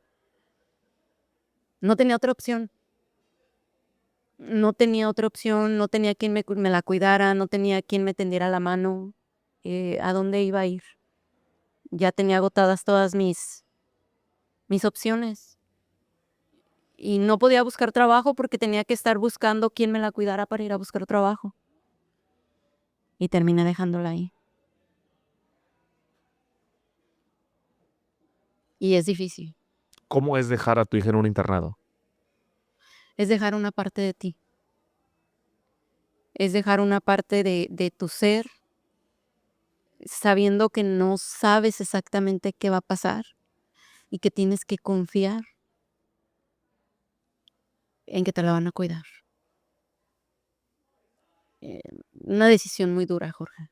no tenía otra opción. No tenía otra opción, no tenía quien me la cuidara, no tenía quien me tendiera la mano. ¿A dónde iba a ir? Ya tenía agotadas todas mis opciones. Y no podía buscar trabajo porque tenía que estar buscando quién me la cuidara para ir a buscar trabajo. Y terminé dejándola ahí. Y es difícil. ¿Cómo es dejar a tu hija en un internado? Es dejar una parte de ti. Es dejar una parte de tu ser, sabiendo que no sabes exactamente qué va a pasar y que tienes que confiar en que te la van a cuidar. Eh, una decisión muy dura, Jorge.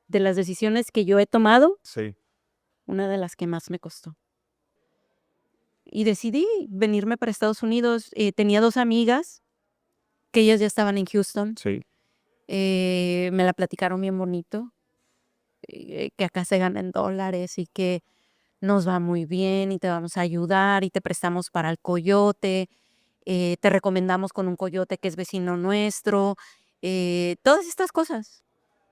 De las decisiones que yo he tomado, Sí. una de las que más me costó. Y decidí venirme para Estados Unidos. Tenía 2 amigas que ellas ya estaban en Houston. Sí. Me la platicaron bien bonito, que acá se gana en dólares y que nos va muy bien y te vamos a ayudar y te prestamos para el coyote, te recomendamos con un coyote que es vecino nuestro, todas estas cosas.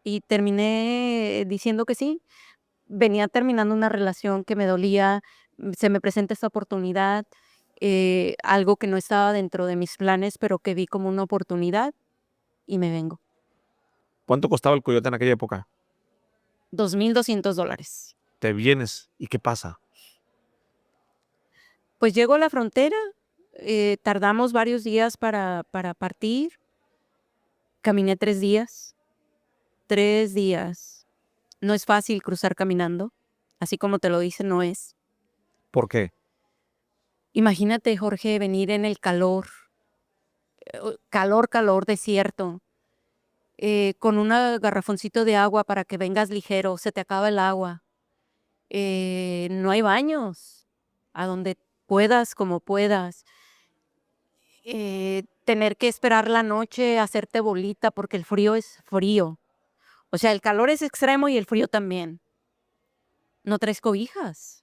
Y terminé diciendo que sí. Venía terminando una relación que me dolía, se me presenta esta oportunidad, algo que no estaba dentro de mis planes, pero que vi como una oportunidad y me vengo. ¿Cuánto costaba el coyote en aquella época? $2,200. Te vienes. ¿Y qué pasa? Pues llego a la frontera, tardamos varios días para partir, caminé 3 días, 3 días. No es fácil cruzar caminando, así como te lo dicen, no es. ¿Por qué? Imagínate, Jorge, venir en el calor, calor, desierto, con un garrafoncito de agua para que vengas ligero, se te acaba el agua. No hay baños, a donde puedas, como puedas. Tener que esperar la noche, hacerte bolita, porque el frío es frío. O sea, el calor es extremo y el frío también. No traes cobijas.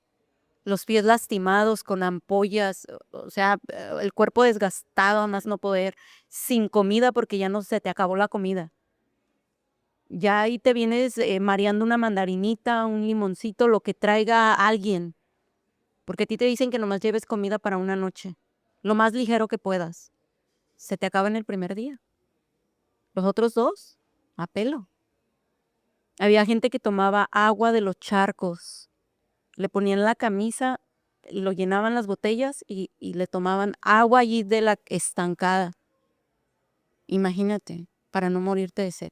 Los pies lastimados con ampollas, o sea, el cuerpo desgastado a más no poder, sin comida porque ya no se te acabó la comida. Ya ahí te vienes mareando una mandarinita, un limoncito, lo que traiga alguien, porque a ti te dicen que nomás lleves comida para una noche, lo más ligero que puedas. Se te acaba en el primer día. Los otros 2, a pelo. Había gente que tomaba agua de los charcos, le ponían la camisa, lo llenaban las botellas y le tomaban agua allí de la estancada. Imagínate, para no morirte de sed.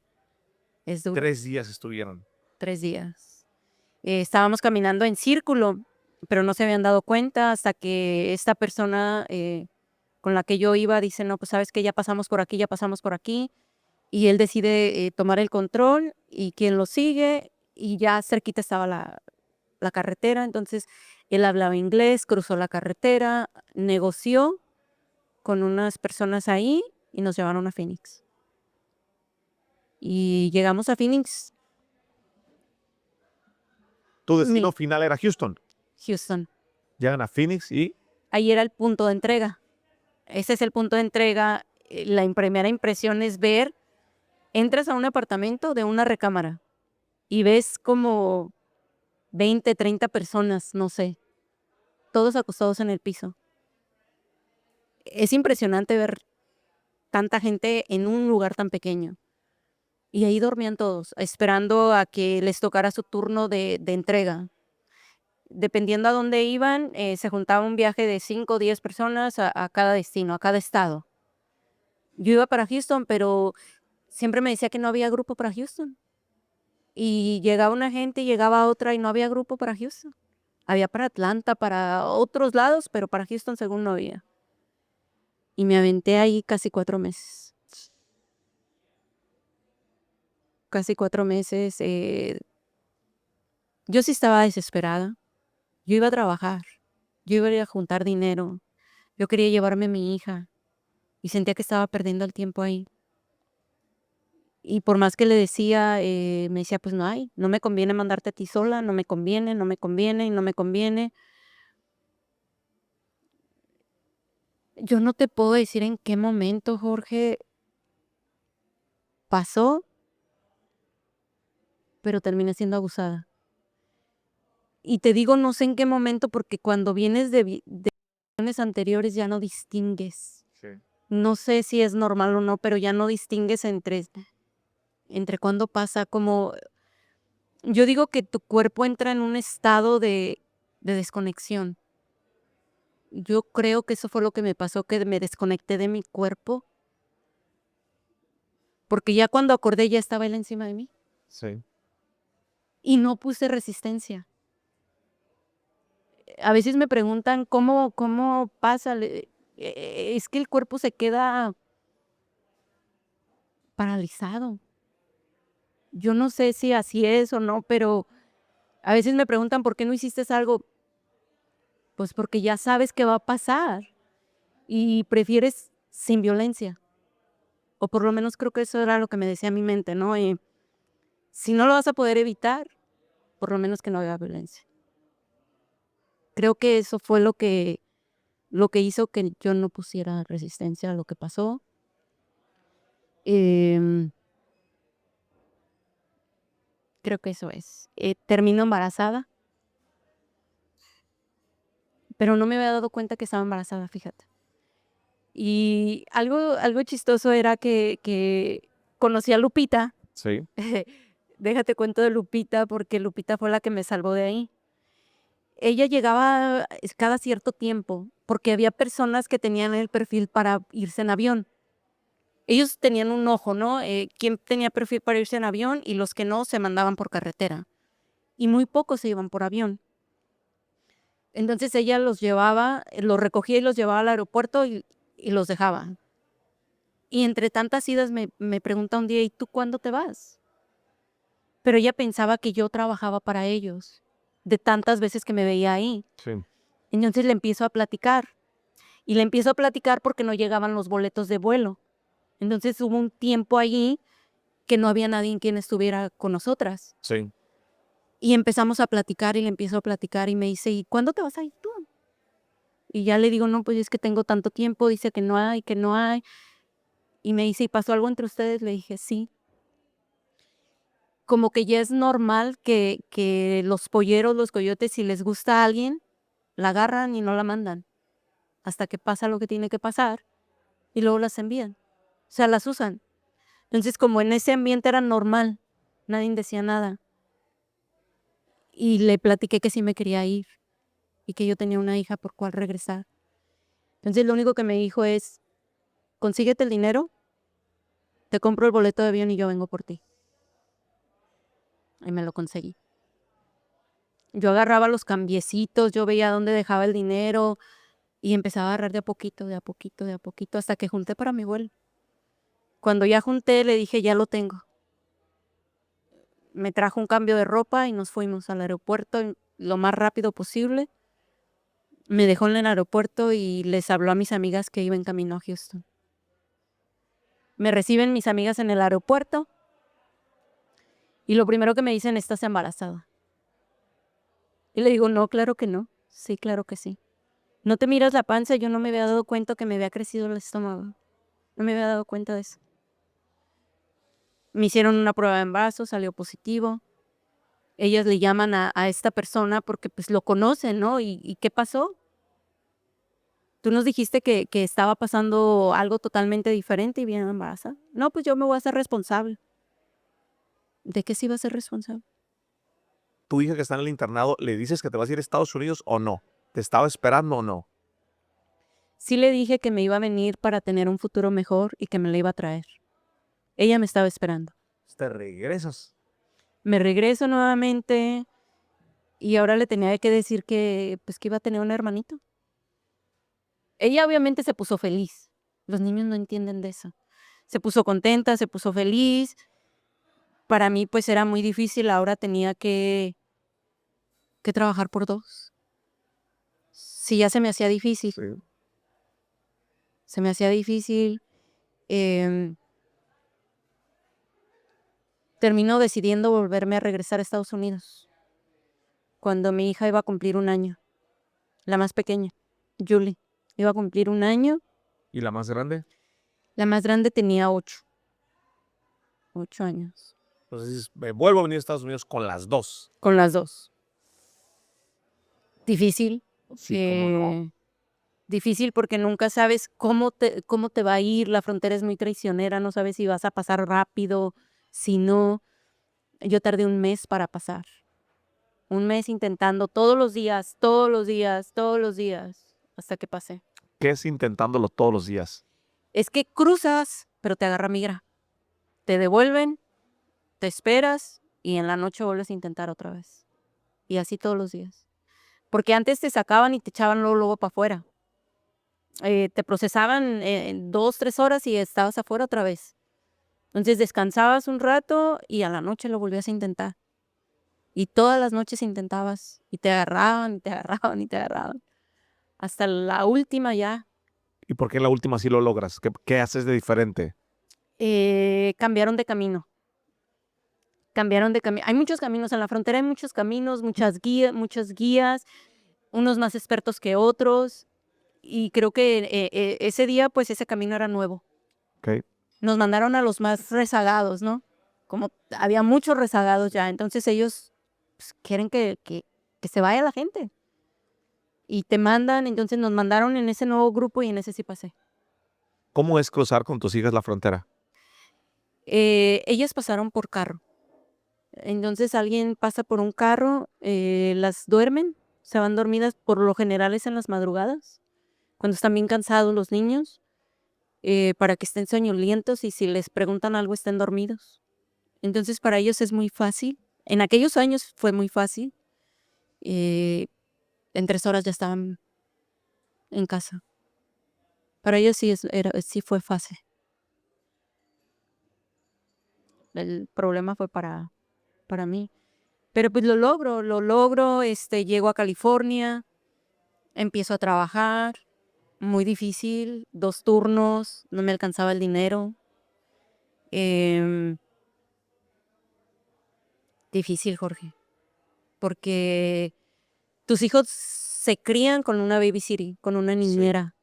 Es duro. 3 días estuvieron. 3 días. Estábamos caminando en círculo, pero no se habían dado cuenta hasta que esta persona con la que yo iba dice, no, pues sabes que ya pasamos por aquí, ya pasamos por aquí. Y él decide tomar el control y quien lo sigue y ya cerquita estaba la carretera. Entonces él hablaba inglés, cruzó la carretera, negoció con unas personas ahí y nos llevaron a Phoenix. Y llegamos a Phoenix, Tu destino final era Houston. Houston. Llegan a Phoenix y Ahí era el punto de entrega. Ese es el punto de entrega. La primera impresión es ver, entras a un apartamento de una recámara. y ves como 20, 30 personas, no sé, todos acostados en el piso. Es impresionante ver tanta gente en un lugar tan pequeño. Y ahí dormían todos, esperando a que les tocara su turno de entrega. Dependiendo a dónde iban, se juntaba un viaje de 5 o 10 personas a cada destino, a cada estado. Yo iba para Houston, pero siempre me decía que no había grupo para Houston. Y llegaba una gente y llegaba otra y no había grupo para Houston. Había para Atlanta, para otros lados, pero para Houston según no había. Y me aventé ahí casi 4 meses. Casi 4 meses. Yo sí estaba desesperada. Yo iba a trabajar. Yo iba a ir a juntar dinero. Yo quería llevarme a mi hija. Y sentía que estaba perdiendo el tiempo ahí. Y por más que le decía, me decía, pues no hay, no me conviene mandarte a ti sola, no me conviene, no me conviene y no me conviene. Yo no te puedo decir en qué momento, Jorge, pasó, pero terminé siendo abusada. Y te digo, no sé en qué momento, porque cuando vienes de situaciones anteriores ya no distingues. Sí. No sé si es normal o no, pero ya no distingues entre cuándo pasa, como yo digo que tu cuerpo entra en un estado de desconexión. Yo creo que eso fue lo que me pasó, que me desconecté de mi cuerpo, porque ya cuando acordé ya estaba él encima de mí Sí. y no puse resistencia. A veces me preguntan cómo pasa, es que el cuerpo se queda paralizado. Yo no sé si así es o no, pero a veces me preguntan por qué no hiciste algo, pues porque ya sabes que va a pasar y prefieres sin violencia. O por lo menos creo que eso era lo que me decía mi mente, ¿no? Si no lo vas a poder evitar, por lo menos que no haya violencia. Creo que eso fue lo que hizo que yo no pusiera resistencia a lo que pasó. Em, Creo que eso es. Termino embarazada, pero no me había dado cuenta que estaba embarazada, fíjate. Y algo chistoso era que conocí a Lupita. Sí. Déjate cuento de Lupita, porque Lupita fue la que me salvó de ahí. Ella llegaba cada cierto tiempo, porque había personas que tenían el perfil para irse en avión. Ellos tenían un ojo, ¿no? Quién tenía perfil para irse en avión y los que no se mandaban por carretera. Y muy pocos se iban por avión. Entonces ella los llevaba, los recogía y los llevaba al aeropuerto y los dejaba. Y entre tantas idas me pregunta un día, ¿y tú cuándo te vas? Pero ella pensaba que yo trabajaba para ellos, de tantas veces que me veía ahí. Sí. Entonces le empiezo a platicar. Y le empiezo a platicar porque no llegaban los boletos de vuelo. Entonces hubo un tiempo allí que no había nadie en quien estuviera con nosotras. Sí. Y empezamos a platicar y le empiezo a platicar y me dice, ¿y cuándo te vas a ir tú? Y ya le digo, no, pues es que tengo tanto tiempo, dice que no hay, que no hay. Y me dice, ¿y pasó algo entre ustedes? Le dije, sí. Como que ya es normal que los polleros, los coyotes, si les gusta a alguien, la agarran y no la mandan. Hasta que pasa lo que tiene que pasar y luego las envían. O sea, las usan. Entonces, como en ese ambiente era normal, nadie decía nada. Y le platiqué que sí me quería ir y que yo tenía una hija por cual regresar. Entonces, lo único que me dijo es, consíguete el dinero, te compro el boleto de avión y yo vengo por ti. Y me lo conseguí. Yo agarraba los cambiecitos, yo veía dónde dejaba el dinero y empezaba a agarrar de a poquito, de a poquito, de a poquito, hasta que junté para mi vuelo. Cuando ya junté, le dije, ya lo tengo. Me trajo un cambio de ropa y nos fuimos al aeropuerto lo más rápido posible. Me dejó en el aeropuerto y les habló a mis amigas que iba en camino a Houston. Me reciben mis amigas en el aeropuerto y lo primero que me dicen, ¿estás embarazada? Y le digo, no, claro que no. Sí, claro que sí. ¿No te miras la panza? Yo no me había dado cuenta que me había crecido el estómago. No me había dado cuenta de eso. Me hicieron una prueba de embarazo, salió positivo. ellas le llaman a esta persona porque pues lo conocen, ¿no? ¿Y qué pasó? Tú nos dijiste que estaba pasando algo totalmente diferente y viene embarazada. No, pues yo me voy a hacer responsable. ¿De qué se iba a ser responsable? Tu hija que está en el internado, ¿le dices que te vas a ir a Estados Unidos o no? ¿Te estaba esperando o no? Sí le dije que me iba a venir para tener un futuro mejor y que me la iba a traer. Ella me estaba esperando. Te regresas. Me regreso nuevamente y ahora le tenía que decir que, pues, que iba a tener un hermanito. Ella obviamente se puso feliz. Los niños no entienden de eso. Se puso contenta, se puso feliz. Para mí, pues, era muy difícil. Ahora tenía que trabajar por 2. Sí, ya se me hacía difícil. Sí. Se me hacía difícil. Termino decidiendo volverme a regresar a Estados Unidos cuando mi hija iba a cumplir 1 año, la más pequeña, Julie, iba a cumplir 1 año, ¿Y la más grande? la más grande tenía 8 años, Entonces dices, me vuelvo a venir a Estados Unidos con las dos. con las 2. Difícil, Sí, cómo no. difícil porque nunca sabes cómo te va a ir, la frontera es muy traicionera, no sabes si vas a pasar rápido, si no. Yo tardé 1 mes para pasar, 1 mes intentando todos los días, todos los días, todos los días, hasta que pasé. ¿Qué es intentándolo todos los días? Es que cruzas, pero te agarra migra. Te devuelven, te esperas y en la noche vuelves a intentar otra vez. Y así todos los días. Porque antes te sacaban y te echaban luego para afuera. Te procesaban en 2, 3 horas y estabas afuera otra vez. Entonces descansabas un rato y a la noche lo volvías a intentar. Y todas las noches intentabas y te agarraban y te agarraban y te agarraban. Hasta la última ya. ¿Y por qué en la última sí lo logras? ¿Qué haces de diferente? Cambiaron de camino. Cambiaron de camino. Hay muchos caminos en la frontera, hay muchos caminos, muchas guías, unos más expertos que otros. Y creo que ese día, pues ese camino era nuevo. Ok. Nos mandaron a los más rezagados, ¿no? Como había muchos rezagados ya, entonces ellos pues, quieren que se vaya la gente. Y te mandan, entonces nos mandaron en ese nuevo grupo y en ese sí pasé. ¿Cómo es cruzar con tus hijas la frontera? Ellas pasaron por carro. Entonces alguien pasa por un carro, las duermen, se van dormidas, por lo general es en las madrugadas, cuando están bien cansados los niños, para que estén soñolientos y si les preguntan algo estén dormidos. Entonces para ellos es muy fácil. En aquellos años fue muy fácil. En 3 horas ya estaban en casa. Para ellos sí fue fácil. El problema fue para mí. Pero pues lo logro, llego a California, empiezo a trabajar, muy difícil, 2 turnos, no me alcanzaba el dinero. Em, Difícil, Jorge, porque tus hijos se crían con una babysitter, con una Sí. niñera.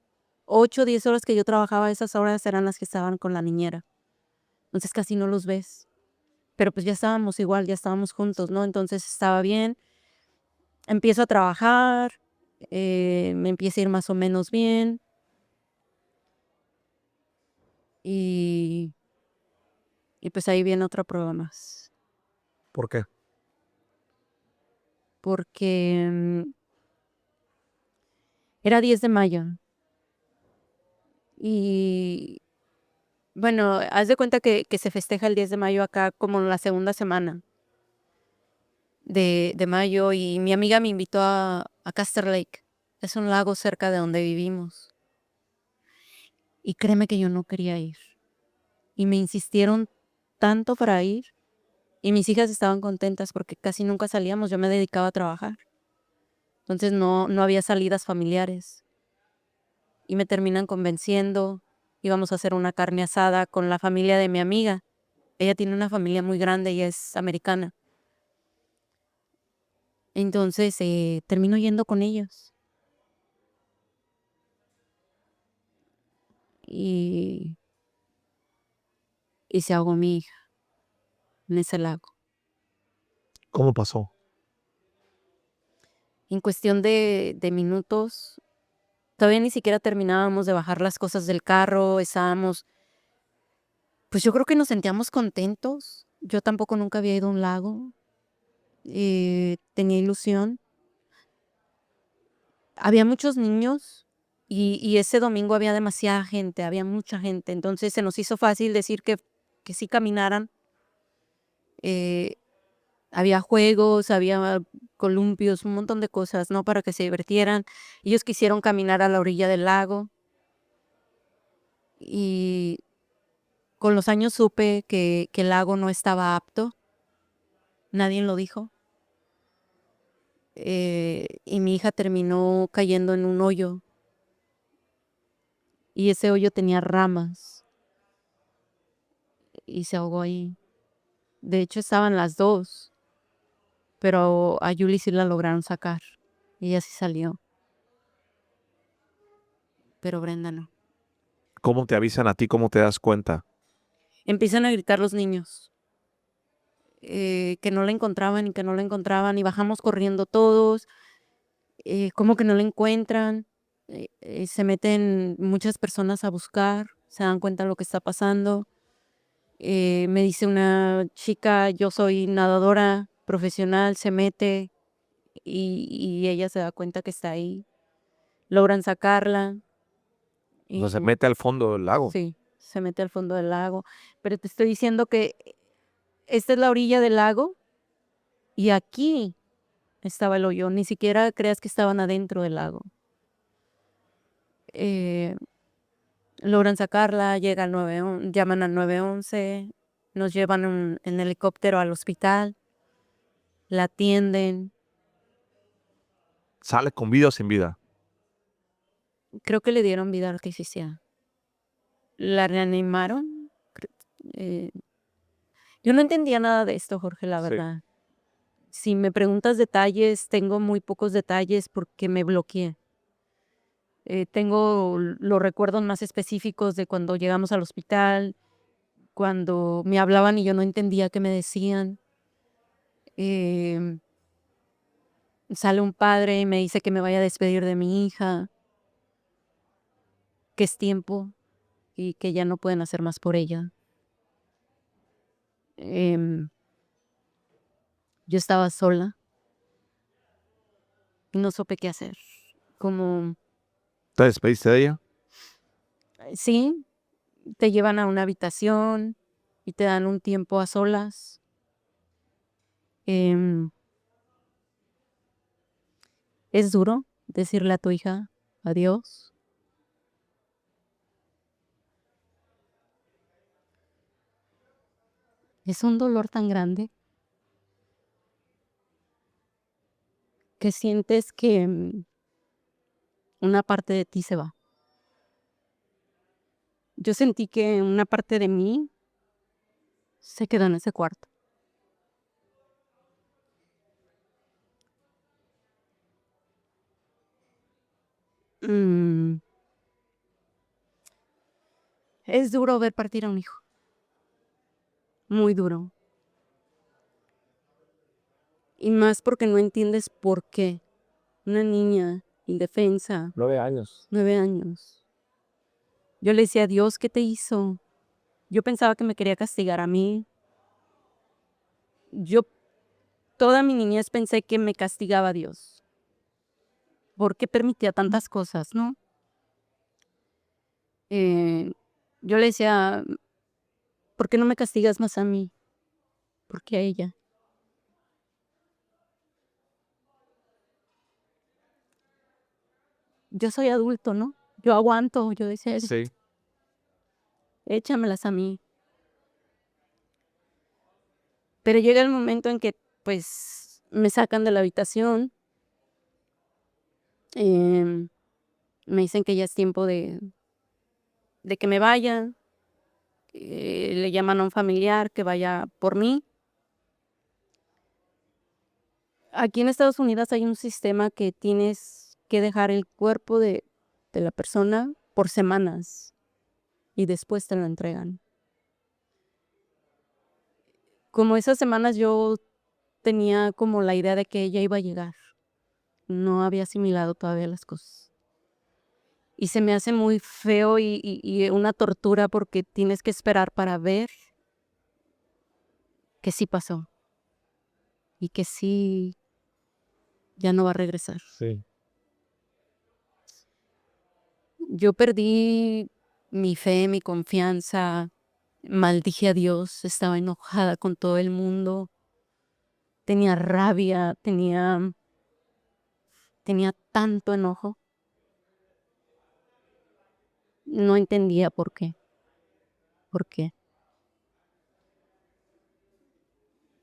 8, 10 horas que yo trabajaba, esas horas eran las que estaban con la niñera. Entonces casi no los ves. Pero pues ya estábamos igual, ya estábamos juntos, ¿no? Entonces estaba bien. Empiezo a trabajar, me empieza a ir más o menos bien. Y pues ahí viene otra prueba más. ¿Por qué? Porque, era 10 de mayo. Y bueno, haz de cuenta que se festeja el 10 de mayo acá como la segunda semana de mayo, y mi amiga me invitó a Caster Lake. Es un lago cerca de donde vivimos. Y créeme que yo no quería ir. Y me insistieron tanto para ir, y mis hijas estaban contentas porque casi nunca salíamos, yo me dedicaba a trabajar. Entonces no había salidas familiares. Y me terminan convenciendo, íbamos a hacer una carne asada con la familia de mi amiga. Ella tiene una familia muy grande, ella es americana. Entonces, termino yendo con ellos. Y se ahogó mi hija en ese lago. ¿Cómo pasó? En cuestión de minutos, todavía ni siquiera terminábamos de bajar las cosas del carro, estábamos, pues yo creo que nos sentíamos contentos. Yo tampoco nunca había ido a un lago, tenía ilusión. Había muchos niños y ese domingo había demasiada gente, había mucha gente, entonces se nos hizo fácil decir que sí caminaran. Eh, Había juegos, había columpios, un montón de cosas, ¿no? Para que se divirtieran. Ellos quisieron caminar a la orilla del lago y con los años supe que el lago no estaba apto, nadie lo dijo. Y mi hija terminó cayendo en un hoyo y ese hoyo tenía ramas y se ahogó ahí. De hecho, estaban las dos, pero a Yuli sí la lograron sacar y ella sí salió, pero Brenda no. ¿Cómo te avisan a ti? ¿Cómo te das cuenta? Empiezan a gritar los niños. Que no la encontraban y que no la encontraban y bajamos corriendo todos, como que no la encuentran, se meten muchas personas a buscar, se dan cuenta de lo que está pasando. Me dice una chica, yo soy nadadora profesional, se mete y ella se da cuenta que está ahí, logran sacarla. O sea, se Y mete al fondo del lago. sí, se mete al fondo del lago, pero te estoy diciendo que esta es la orilla del lago y aquí estaba el hoyo, ni siquiera creas que estaban adentro del lago. Eh, Logran sacarla, llega al llaman al 911, nos llevan en helicóptero al hospital, la atienden. ¿Sale con vida o sin vida? Creo que le dieron vida artificial. La reanimaron. eh, yo no entendía nada de esto, Jorge, la Sí. verdad. Si me preguntas detalles, tengo muy pocos detalles porque me bloqueé. Tengo los recuerdos más específicos de cuando llegamos al hospital, cuando me hablaban y yo no entendía qué me decían. Em, Sale un padre y me dice que me vaya a despedir de mi hija, que es tiempo y que ya no pueden hacer más por ella. Em, yo estaba sola y no supe qué hacer. Como, ¿Te despediste de ella? sí, te llevan a una habitación y te dan un tiempo a solas. Em, es duro decirle a tu hija adiós. Es un dolor tan grande que sientes que una parte de ti se va. Yo sentí que una parte de mí se quedó en ese cuarto. Mm, es duro ver partir a un hijo, muy duro. Y más porque no entiendes por qué. Una niña indefensa, 9 años. 9 años. Yo le decía, Dios, ¿qué te hizo? Yo pensaba que me quería castigar a mí. Yo toda mi niñez pensé que me castigaba Dios. ¿Por qué permitía tantas cosas, no? Yo le decía, ¿por qué no me castigas más a mí? ¿Por qué a ella? Yo soy adulto, ¿no? Yo aguanto, yo decía, Sí. échamelas a mí. Pero llega el momento en que, pues, me sacan de la habitación, em, me dicen que ya es tiempo de que me vaya, le llaman a un familiar que vaya por mí. Aquí en Estados Unidos hay un sistema que tienes que dejar el cuerpo de la persona por semanas y después te lo entregan. Como esas semanas yo tenía como la idea de que ella iba a llegar. No había asimilado todavía las cosas. Y se me hace muy feo y una tortura porque tienes que esperar para ver que sí pasó y que sí ya no va a regresar. Sí. Yo perdí mi fe, mi confianza, maldije a Dios, estaba enojada con todo el mundo, tenía rabia, tenía tanto enojo. No entendía por qué. ¿Por qué?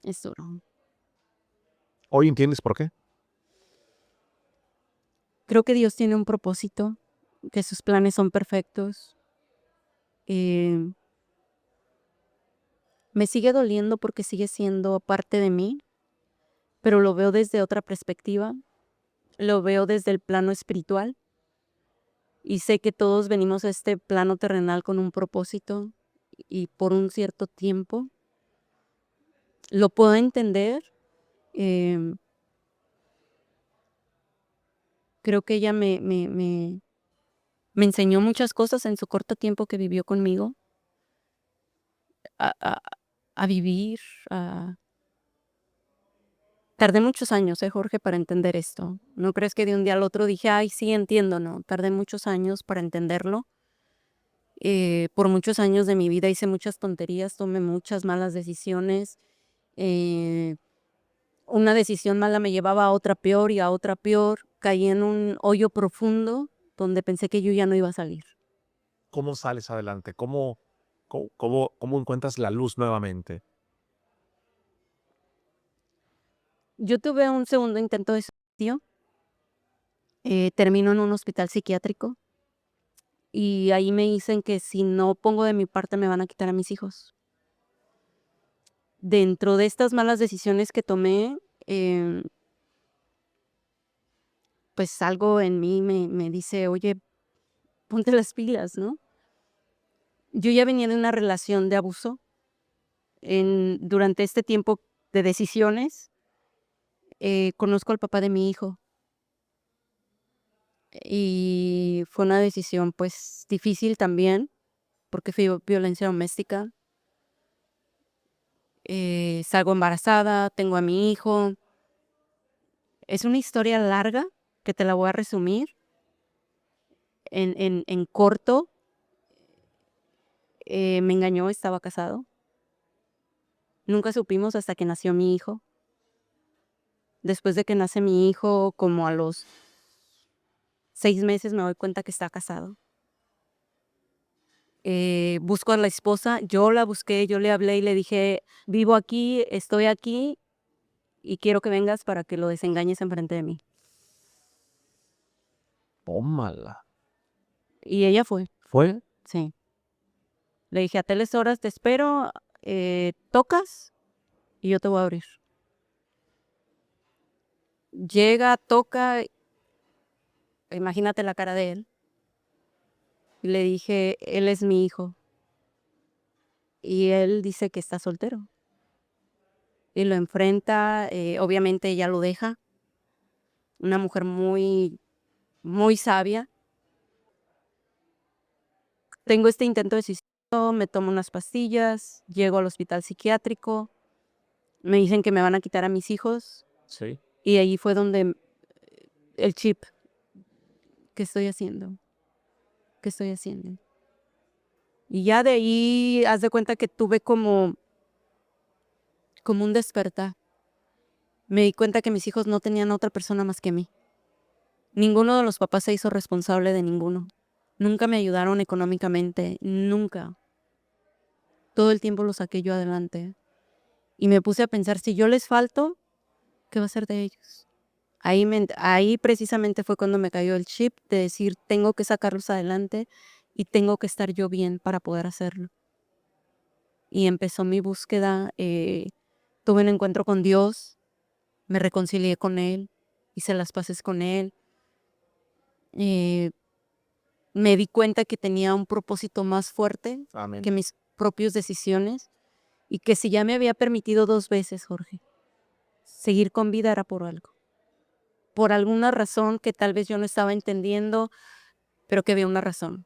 Es duro. ¿Hoy entiendes por qué? Creo que Dios tiene un propósito, que sus planes son perfectos. Eh, Me sigue doliendo porque sigue siendo parte de mí, pero lo veo desde otra perspectiva, lo veo desde el plano espiritual y sé que todos venimos a este plano terrenal con un propósito y por un cierto tiempo. Lo puedo entender. em, Creo que ella me enseñó muchas cosas en su corto tiempo que vivió conmigo, a, a- a vivir. Tardé muchos años, Jorge, para entender esto. ¿No crees que de un día al otro dije, ay, sí, entiendo? No, tardé muchos años para entenderlo. Por muchos años de mi vida hice muchas tonterías, tomé muchas malas decisiones. eh, una decisión mala me llevaba a otra peor y a otra peor. Caí en un hoyo profundo donde pensé que yo ya no iba a salir. ¿Cómo sales adelante? ¿Cómo encuentras la luz nuevamente? Yo tuve un segundo intento de suicidio. Termino en un hospital psiquiátrico y ahí me dicen que si no pongo de mi parte me van a quitar a mis hijos. Dentro de estas malas decisiones que tomé, em, pues algo en mí me dice, oye, ponte las pilas, ¿no? Yo ya venía de una relación de abuso. Durante este tiempo de decisiones, conozco al papá de mi hijo y fue una decisión pues difícil también porque fue violencia doméstica. Salgo embarazada, tengo a mi hijo. Es una historia larga que te la voy a resumir en corto. Me engañó, estaba casado. Nunca supimos hasta que nació mi hijo. Después de que nace mi hijo, como a los 6 meses me doy cuenta que está casado. Busco a la esposa, yo la busqué, yo le hablé y le dije, vivo aquí, estoy aquí y quiero que vengas para que lo desengañes enfrente de mí. Tómala. Y ella fue, ¿Fue? sí. Le dije, a tales horas te espero, tocas y yo te voy a abrir. Llega, toca, imagínate la cara de él. Y le dije, él es mi hijo. Y él dice que está soltero. Y lo enfrenta, obviamente ella lo deja. Una mujer muy, muy sabia. Tengo este intento de suicidio, me tomo unas pastillas, llego al hospital psiquiátrico, me dicen que me van a quitar a mis hijos Sí. y ahí fue donde el chip, ¿qué estoy haciendo? ¿Qué estoy haciendo? Y ya de ahí, haz de cuenta que tuve como un despertar. Me di cuenta que mis hijos no tenían a otra persona más que mí. Ninguno de los papás se hizo responsable de ninguno. Nunca me ayudaron económicamente, nunca. Todo el tiempo lo saqué yo adelante. Y me puse a pensar, si yo les falto, ¿qué va a ser de ellos? Ahí precisamente fue cuando me cayó el chip de decir, tengo que sacarlos adelante y tengo que estar yo bien para poder hacerlo. Y empezó mi búsqueda, tuve un encuentro con Dios, me reconcilié con Él, hice las paces con Él. Me di cuenta que tenía un propósito más fuerte Amén. que mis propias decisiones y que si ya me había permitido 2 veces, Jorge, seguir con vida era por algo. Por alguna razón que tal vez yo no estaba entendiendo, pero que había una razón.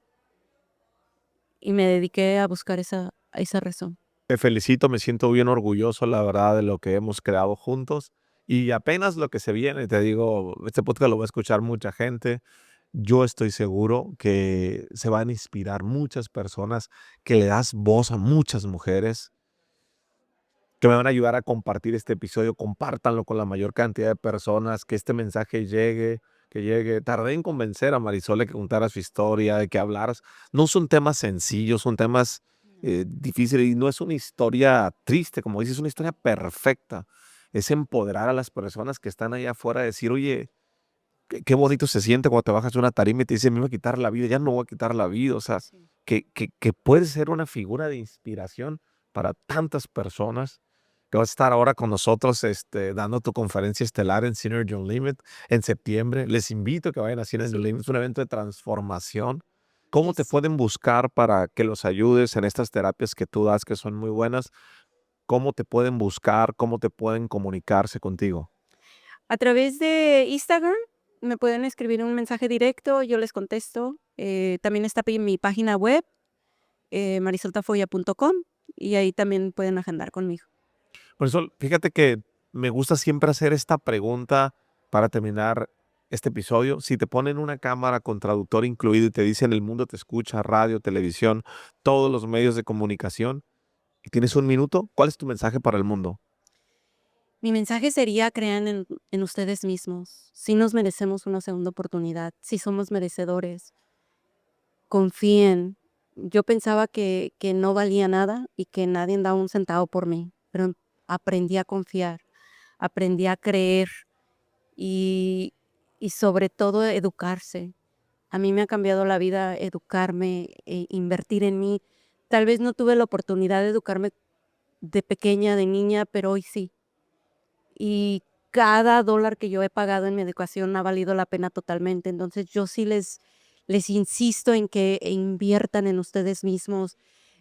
Y me dediqué a buscar esa razón. Te felicito, me siento bien orgulloso, la verdad, de lo que hemos creado juntos. Y apenas lo que se viene, te digo, este podcast lo va a escuchar mucha gente. Yo estoy seguro que se van a inspirar muchas personas, que le das voz a muchas mujeres, que me van a ayudar a compartir este episodio. Compártanlo con la mayor cantidad de personas, que este mensaje llegue, que llegue. Tardé en convencer a Marisol de que contara su historia, de que hablaras. No son temas sencillos, son temas difíciles y no es una historia triste, como dices, es una historia perfecta. Es empoderar a las personas que están allá afuera, decir, oye, qué bonito se siente cuando te bajas de una tarima y te dicen, me voy a quitar la vida, ya no voy a quitar la vida. O sea, Sí. que puedes ser una figura de inspiración para tantas personas. Que vas a estar ahora con nosotros dando tu conferencia estelar en Synergy Unlimited en septiembre. Les invito a que vayan a Synergy Unlimited. Es un evento de transformación. ¿Cómo te Yes. pueden buscar para que los ayudes en estas terapias que tú das, que son muy buenas? ¿Cómo te pueden buscar? ¿Cómo te pueden comunicarse contigo? A través de Instagram me pueden escribir un mensaje directo, yo les contesto. También está mi página web, marisoltafoya.com, y ahí también pueden agendar conmigo. Por eso, fíjate que me gusta siempre hacer esta pregunta para terminar este episodio. Si te ponen una cámara con traductor incluido y te dicen el mundo te escucha, radio, televisión, todos los medios de comunicación, y tienes un minuto, ¿cuál es tu mensaje para el mundo? Mi mensaje sería: crean en ustedes mismos. Si nos merecemos una segunda oportunidad, si somos merecedores, confíen. Yo pensaba que no valía nada y que nadie daba un centavo por mí, pero aprendí a confiar, aprendí a creer y, y sobre todo educarse. A mí me ha cambiado la vida educarme, invertir en mí. Tal vez no tuve la oportunidad de educarme de pequeña, de niña, pero hoy sí. Y cada dólar que yo he pagado en mi educación ha valido la pena totalmente. Entonces, yo sí les insisto en que inviertan en ustedes mismos,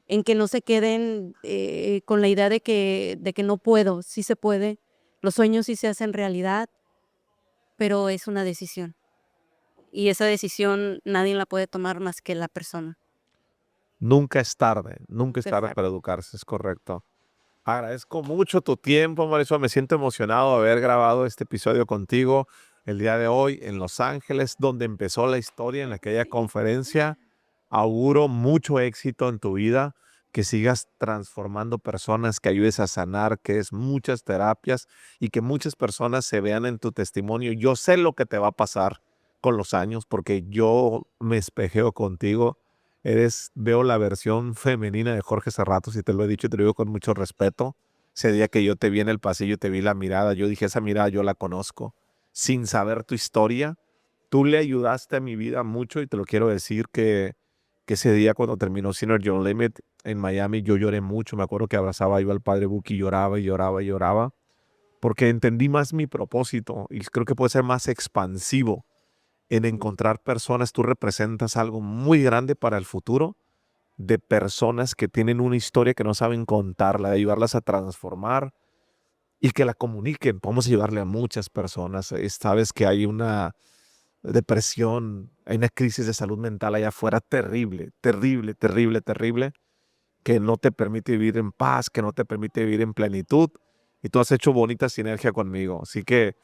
en que no se queden, con la idea de que no puedo. Sí se puede, los sueños sí se hacen realidad, pero es una decisión, y esa decisión nadie la puede tomar más que la persona. Nunca es tarde para Perfecto. educarse, es correcto. Agradezco mucho tu tiempo, Marisol. Me siento emocionado de haber grabado este episodio contigo el día de hoy en Los Ángeles, donde empezó la historia en aquella conferencia. Auguro mucho éxito en tu vida, que sigas transformando personas, que ayudes a sanar, que es muchas terapias y que muchas personas se vean en tu testimonio. Yo sé lo que te va a pasar con los años porque yo me espejeo contigo. Veo la versión femenina de Jorge Serratos y te lo he dicho y te lo digo con mucho respeto. Ese día que yo te vi en el pasillo y te vi la mirada, yo dije, esa mirada yo la conozco. Sin saber tu historia, tú le ayudaste a mi vida mucho y te lo quiero decir que ese día cuando terminó Synergy Unlimited en Miami, yo lloré mucho. Me acuerdo que abrazaba yo al padre Buki y lloraba y lloraba y lloraba porque entendí más mi propósito y creo que puede ser más expansivo en encontrar personas. Tú representas algo muy grande para el futuro de personas que tienen una historia que no saben contarla, de ayudarlas a transformar y que la comuniquen. Podemos ayudarle a muchas personas. Sabes que hay una depresión, hay una crisis de salud mental allá afuera terrible, terrible, terrible, terrible, que no te permite vivir en paz, que no te permite vivir en plenitud. Y tú has hecho bonita sinergia conmigo. Así que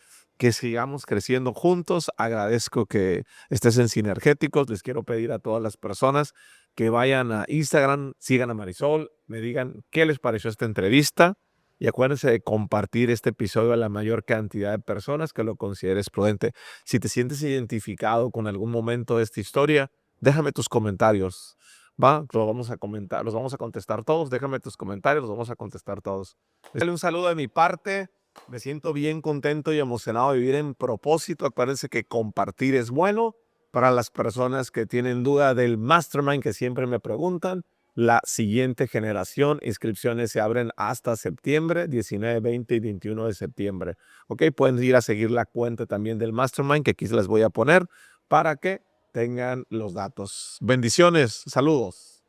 sigamos creciendo juntos. Agradezco que estés en Sinergéticos. Les quiero pedir a todas las personas que vayan a Instagram, sigan a Marisol, me digan qué les pareció esta entrevista. Y acuérdense de compartir este episodio a la mayor cantidad de personas que lo consideres prudente. Si te sientes identificado con algún momento de esta historia, déjame tus comentarios. Va, los vamos a comentar, los vamos a contestar todos. Déjame tus comentarios, los vamos a contestar todos. Dale un saludo de mi parte. Me siento bien contento y emocionado de vivir en propósito. Acuérdense que compartir es bueno. Para las personas que tienen duda del mastermind, que siempre me preguntan, la siguiente generación, inscripciones se abren hasta septiembre, 19, 20 y 21 de septiembre. Ok, pueden ir a seguir la cuenta también del mastermind, que aquí se les voy a poner para que tengan los datos. Bendiciones, saludos.